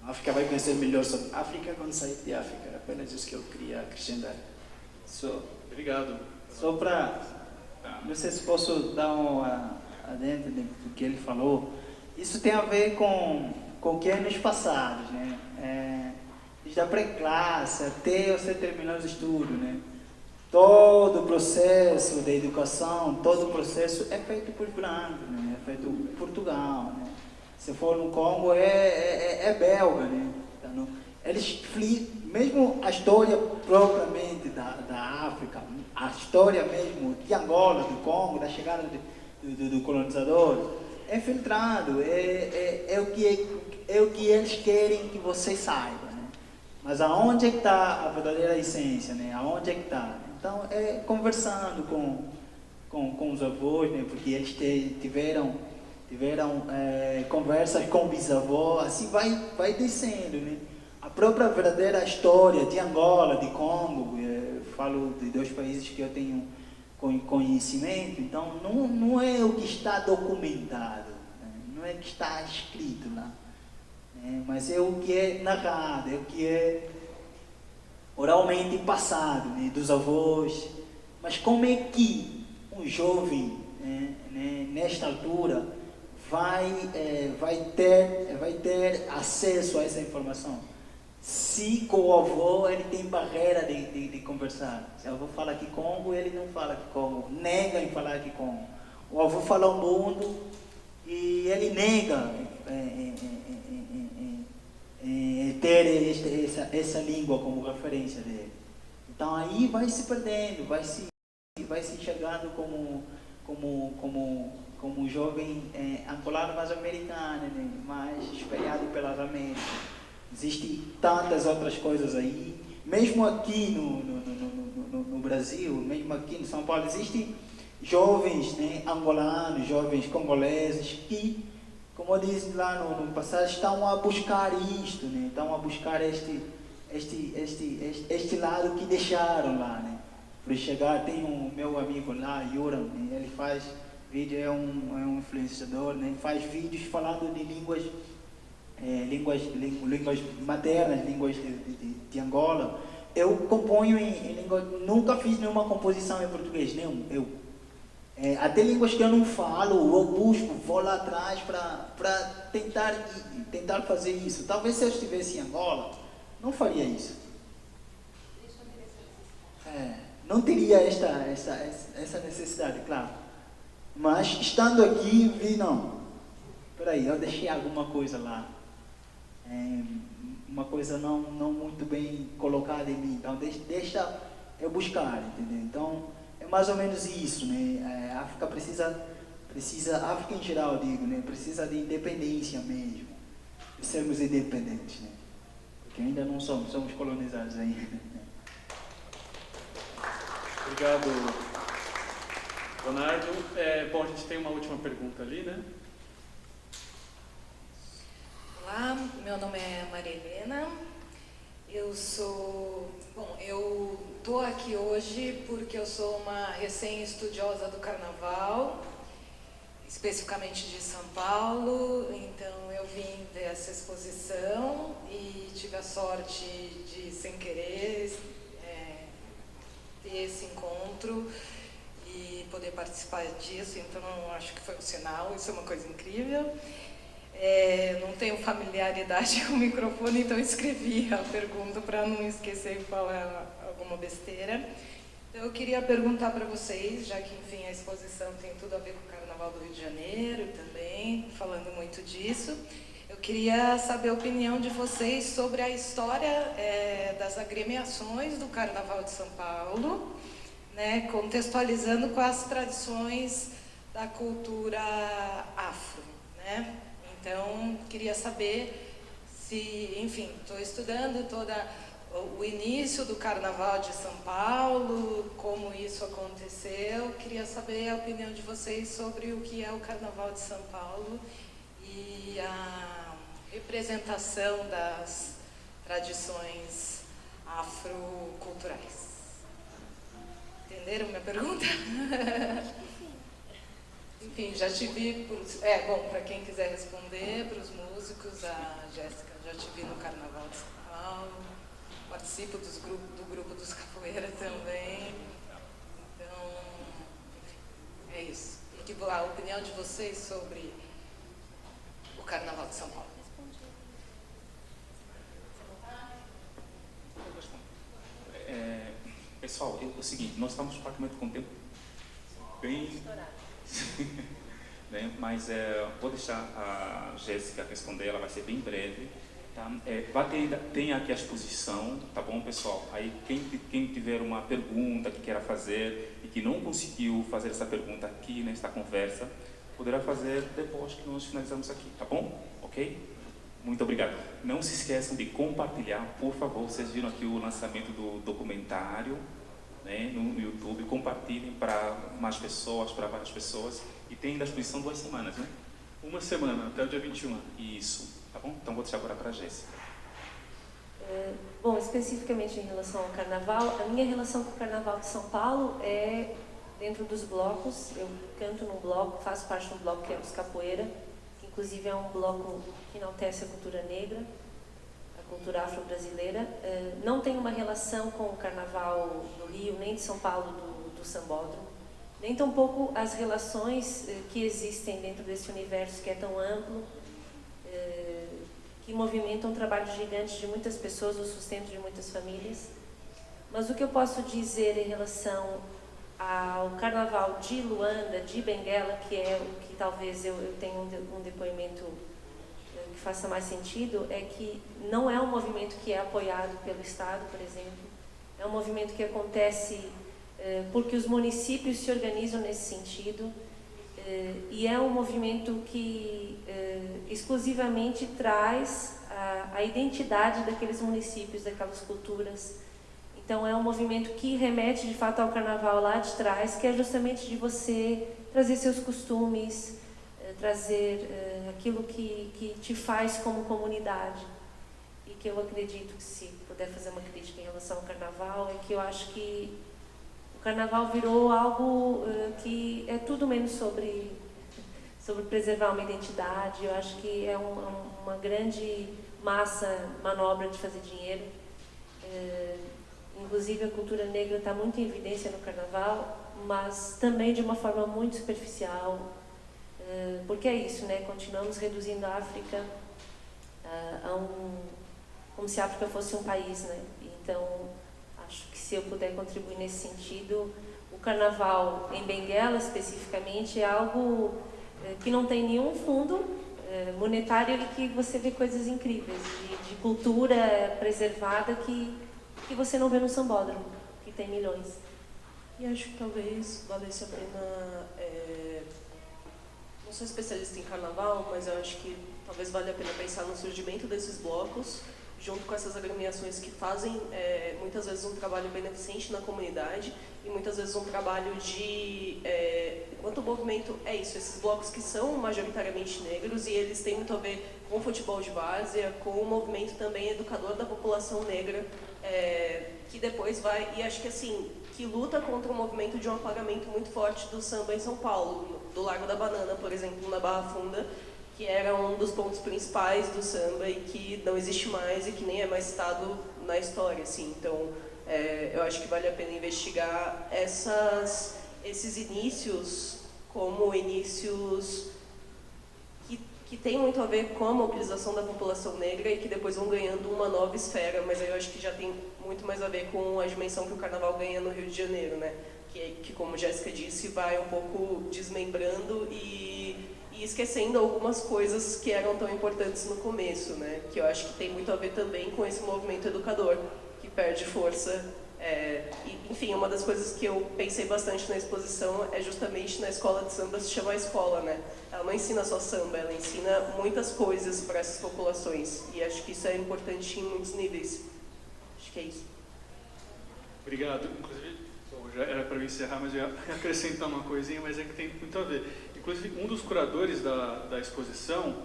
A África vai conhecer melhor sobre a África quando sair de África. Era apenas isso que eu queria acrescentar. Obrigado. Só para... Não sei se posso dar um adendo do que ele falou. Isso tem a ver com o que é nos passados, né? Desde a pré-classe até você terminar os estudos, né? Todo o processo da educação, todo o processo é feito por brancos, né? É feito por Portugal, né? Se for no Congo, é belga, né? Então, eles mesmo a história propriamente da África, a história mesmo de Angola, do Congo, da chegada do colonizador, é filtrado, é o que eles querem que você saiba, né? Mas aonde é que está a verdadeira essência, né? Aonde é que está? Então, é conversando com os avós, né? Porque eles tiveram conversas com o bisavô, assim vai descendo, né? A própria verdadeira história de Angola, de Congo, falo de dois países que eu tenho conhecimento, então não é o que está documentado, né? Não é o que está escrito lá, né? Mas é o que é narrado, é o que é oralmente passado, né? Dos avós, Mas como é que um jovem, nesta altura, vai ter acesso a essa informação? Se com o avô ele tem barreira de conversar. Se o avô fala Kikongo, ele não fala Kikongo, nega em falar Kikongo. O avô fala Ubuntu e ele nega ter essa língua como referência dele. Então aí vai se perdendo, vai se enxergando como um jovem angolano, mas americano, né? Mais espelhado pelas Américas. Existem tantas outras coisas aí. Mesmo aqui no Brasil, mesmo aqui em São Paulo, existem jovens, né, angolanos, jovens congoleses que, como eu disse lá no passado, estão a buscar isto, né? Estão a buscar este lado que deixaram lá, né? Por chegar, tem um meu amigo lá, Yuram, né? Ele faz vídeo, é um influenciador, né? Faz vídeos falando de línguas maternas, línguas de Angola. Eu componho em língua, nunca fiz nenhuma composição em português, nenhum, até línguas que eu não falo, eu busco, vou lá atrás para tentar fazer isso. Talvez se eu estivesse em Angola, não faria isso. Não teria essa necessidade, claro. Mas estando aqui, vi, não, peraí, eu deixei alguma coisa lá. Uma coisa não muito bem colocada em mim. Então deixa eu buscar, entendeu? Então é mais ou menos isso, né? A África precisa, a África em geral, eu digo, né? Precisa de independência mesmo, de sermos independentes, né? Porque ainda não somos colonizados ainda. Obrigado, Leonardo. Bom, a gente tem uma última pergunta ali, né? Olá, meu nome é Maria Helena. Eu estou aqui hoje porque eu sou uma recém-estudiosa do Carnaval, especificamente de São Paulo. Então eu vim ver essa exposição e tive a sorte de, sem querer, ter esse encontro e poder participar disso. Então eu acho que foi um sinal, isso é uma coisa incrível. Não tenho familiaridade com o microfone, então escrevi a pergunta para não esquecer de falar alguma besteira. Então eu queria perguntar para vocês, já que enfim a exposição tem tudo a ver com o Carnaval do Rio de Janeiro também, falando muito disso, eu queria saber a opinião de vocês sobre a história das agremiações do Carnaval de São Paulo, né, contextualizando com as tradições da cultura afro, né? Então, queria saber se, enfim, estou estudando o início do Carnaval de São Paulo, como isso aconteceu. Queria saber a opinião de vocês sobre o que é o Carnaval de São Paulo e a representação das tradições afroculturais. Entenderam minha pergunta? Enfim, já te vi, bom, para quem quiser responder, para os músicos, a Jéssica, já te vi no Carnaval de São Paulo, participo do grupo dos Capoeira também, então, enfim, é isso. E a opinião de vocês sobre o Carnaval de São Paulo. Pessoal, é o seguinte, nós estamos praticamente com o tempo bem... né? Mas vou deixar a Jéssica responder, ela vai ser bem breve, tá? Tem aqui a exposição, tá bom, pessoal? Aí quem tiver uma pergunta que queira fazer e que não conseguiu fazer essa pergunta aqui nesta conversa, poderá fazer depois que nós finalizamos aqui, tá bom? Ok? Muito obrigado. Não se esqueçam de compartilhar, por favor. Vocês viram aqui o lançamento do documentário, né, no YouTube. Compartilhem para mais pessoas, para várias pessoas. E tem ainda a exposição 2 semanas, né? 1 semana, até o dia 21. Isso, tá bom? Então vou deixar agora para a Jéssica. Bom, especificamente em relação ao Carnaval, a minha relação com o Carnaval de São Paulo é dentro dos blocos. Eu canto num bloco, faço parte de um bloco que é os Capoeira, que inclusive é um bloco que enaltece a cultura negra, a cultura afro-brasileira. Não tem uma relação com o Carnaval do Rio, nem de São Paulo, do do sambódromo, nem tampouco as relações que existem dentro desse universo que é tão amplo, que movimenta um trabalho gigante de muitas pessoas, o sustento de muitas famílias. Mas o que eu posso dizer em relação ao carnaval de Luanda, de Benguela, que é o que talvez eu tenha um depoimento que faça mais sentido, é que não é um movimento que é apoiado pelo Estado, por exemplo. É um movimento que acontece porque os municípios se organizam nesse sentido, e é um movimento que exclusivamente traz a identidade daqueles municípios, daquelas culturas. Então é um movimento que remete de fato ao carnaval lá de trás, que é justamente de você trazer seus costumes, trazer aquilo que te faz como comunidade. E que eu acredito que, se puder fazer uma crítica em relação ao carnaval, é que eu acho que o carnaval virou algo que é tudo menos sobre preservar uma identidade. Eu acho que é uma grande manobra de fazer dinheiro. Inclusive a cultura negra está muito em evidência no carnaval, mas também de uma forma muito superficial, porque é isso, né? Continuamos reduzindo a África como se a África fosse um país, né? Então, acho que se eu puder contribuir nesse sentido, o carnaval em Benguela, especificamente, é algo que não tem nenhum fundo monetário e que você vê coisas incríveis, de cultura preservada que você não vê no sambódromo, que tem milhões. E acho que talvez valesse a pena... não sou especialista em carnaval, mas eu acho que talvez valha a pena pensar no surgimento desses blocos, junto com essas agremiações que fazem muitas vezes um trabalho beneficente na comunidade e muitas vezes um trabalho de... enquanto o movimento é isso, esses blocos que são majoritariamente negros, e eles têm muito a ver com o futebol de várzea, com o movimento também educador da população negra, que depois vai, e acho que assim, que luta contra o movimento de um apagamento muito forte do samba em São Paulo, do Largo da Banana, por exemplo, na Barra Funda, que era um dos pontos principais do samba e que não existe mais e que nem é mais citado na história, assim. Então, eu acho que vale a pena investigar esses inícios como inícios que tem muito a ver com a mobilização da população negra e que depois vão ganhando uma nova esfera, mas aí eu acho que já tem muito mais a ver com a dimensão que o carnaval ganha no Rio de Janeiro, né? Que como Jéssica disse, vai um pouco desmembrando e esquecendo algumas coisas que eram tão importantes no começo, né? Que eu acho que tem muito a ver também com esse movimento educador, que perde força. Enfim, uma das coisas que eu pensei bastante na exposição é justamente na escola de samba se chamar escola, né? Ela não ensina só samba, ela ensina muitas coisas para essas populações. E acho que isso é importante em muitos níveis. Acho que é isso. Obrigado. Inclusive, já era para eu encerrar, mas eu ia acrescentar uma coisinha, mas é que tem muito a ver. Inclusive, um dos curadores da exposição,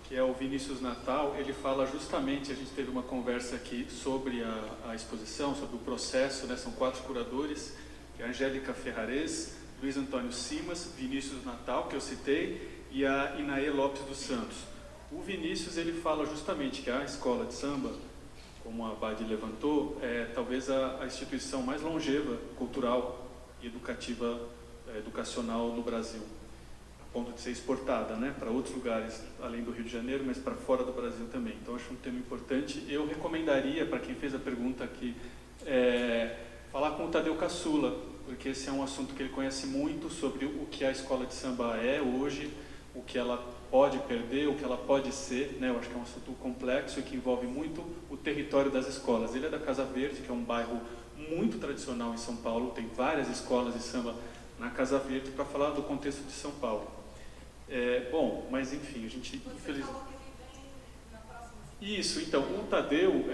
que é o Vinícius Natal, ele fala justamente, a gente teve uma conversa aqui sobre a exposição, sobre o processo, né? São 4 curadores, que é a Angélica Ferrares, Luiz Antônio Simas, Vinícius Natal, que eu citei, e a Inaê Lopes dos Santos. O Vinícius, ele fala justamente que a escola de samba, como a Badi levantou, é talvez a instituição mais longeva, cultural e educacional no Brasil, a ponto de ser exportada, né, para outros lugares, além do Rio de Janeiro, mas para fora do Brasil também. Então, acho um tema importante. Eu recomendaria, para quem fez a pergunta aqui, falar com o Tadeu Caçula, porque esse é um assunto que ele conhece muito sobre o que a escola de samba é hoje, o que ela pode perder, o que ela pode ser, né? Eu acho que é um assunto complexo e que envolve muito o território das escolas. Ele é da Casa Verde, que é um bairro muito tradicional em São Paulo, tem várias escolas de samba na Casa Verde, para falar do contexto de São Paulo. Bom, mas enfim, a gente infelizmente... Isso, então, o Tadeu,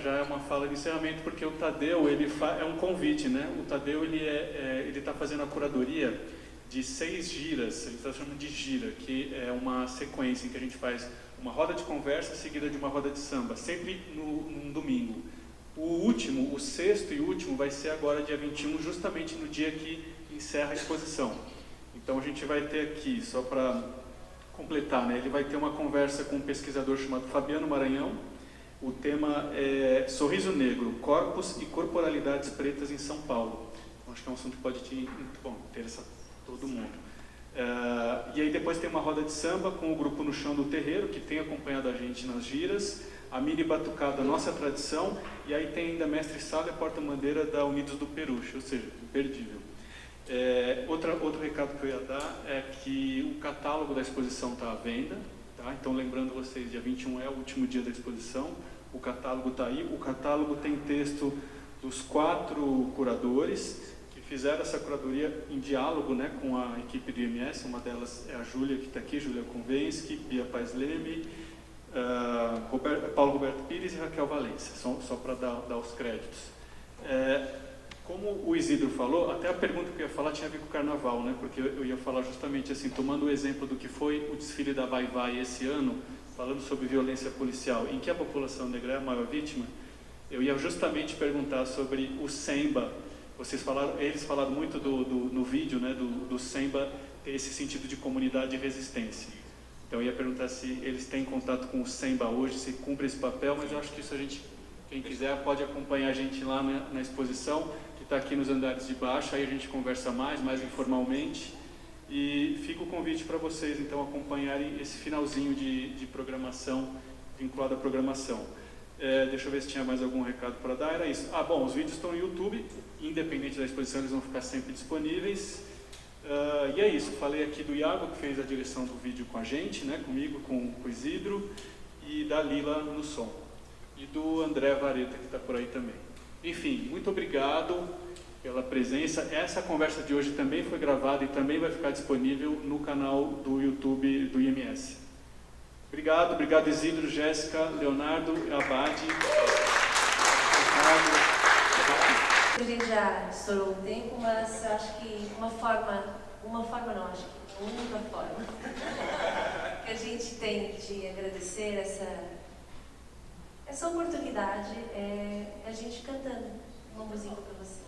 já é uma fala de encerramento, porque o Tadeu, é um convite, né? O Tadeu, ele está fazendo a curadoria de 6 giras, ele está chamando de gira, que é uma sequência em que a gente faz uma roda de conversa seguida de uma roda de samba, sempre num domingo. O 6º e último, vai ser agora dia 21, justamente no dia que encerra a exposição. Então a gente vai ter aqui, só para completar, né? Ele vai ter uma conversa com um pesquisador chamado Fabiano Maranhão. O tema é Sorriso Negro, Corpos e Corporalidades Pretas em São Paulo. Então, acho que é um assunto que pode interessar todo mundo. E aí depois tem uma roda de samba com o grupo No Chão do Terreiro, que tem acompanhado a gente nas giras, a mini batucada Nossa Tradição, e aí tem ainda Mestre Sala e porta-bandeira da Unidos do Peruche, ou seja, imperdível. Outro recado que eu ia dar é que o catálogo da exposição está à venda, tá? Então lembrando vocês, dia 21 é o último dia da exposição, o catálogo está aí, o catálogo tem texto dos 4 curadores, que fizeram essa curadoria em diálogo, né, com a equipe do IMS, uma delas é a Júlia, que está aqui, Júlia Konvensky, Bia Paes Leme, Paulo Roberto Pires e Raquel Valência, só para dar os créditos. Como o Isidro falou, até a pergunta que eu ia falar tinha a ver com o carnaval, né, porque eu ia falar justamente assim, tomando o exemplo do que foi o desfile da Vai Vai esse ano, falando sobre violência policial, em que a população negra é a maior vítima, eu ia justamente perguntar sobre o Semba. Eles falaram muito no vídeo, né, do Semba ter esse sentido de comunidade e resistência. Então eu ia perguntar se eles têm contato com o Semba hoje, se cumpre esse papel, mas eu acho que isso quem quiser pode acompanhar a gente lá na exposição, que está aqui nos andares de baixo, aí a gente conversa mais informalmente. E fica o convite para vocês, então, acompanharem esse finalzinho de programação, vinculado à programação. Deixa eu ver se tinha mais algum recado para dar, era isso. Bom, os vídeos estão no YouTube, independente da exposição, eles vão ficar sempre disponíveis. E é isso, falei aqui do Iago, que fez a direção do vídeo com a gente, né, comigo, com o Isidro, e da Lila no som. E do André Vareta, que está por aí também. Enfim, muito obrigado pela presença. Essa conversa de hoje também foi gravada e também vai ficar disponível no canal do YouTube do IMS. Obrigado Isidro, Jéssica, Leonardo, Abade. A gente já estourou o tempo, mas acho que uma forma não, acho que a única forma que a gente tem de agradecer essa oportunidade é a gente cantando uma música para vocês.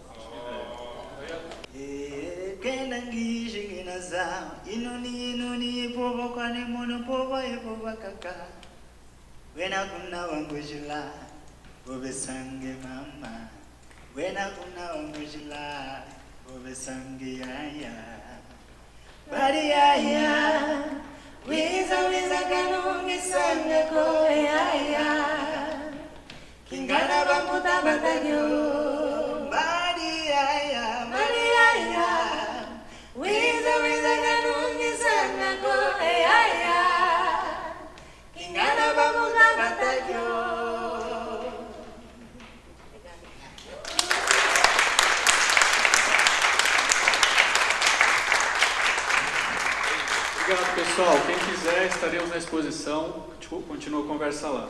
Kenangi jinginaza inuni povo kwane mono povo kaka wena kuna wangujila bobe sange mama wena kuna wangujila bobe sange yaya bari yaya wiza kanungi sange ko yaya kingana bamuta batagyo bari yaya Wiza kanungi sana ko ayaya Kingana bamuta batagyo. Obrigado, pessoal. Quem quiser, estaremos na exposição. Continua a conversa lá.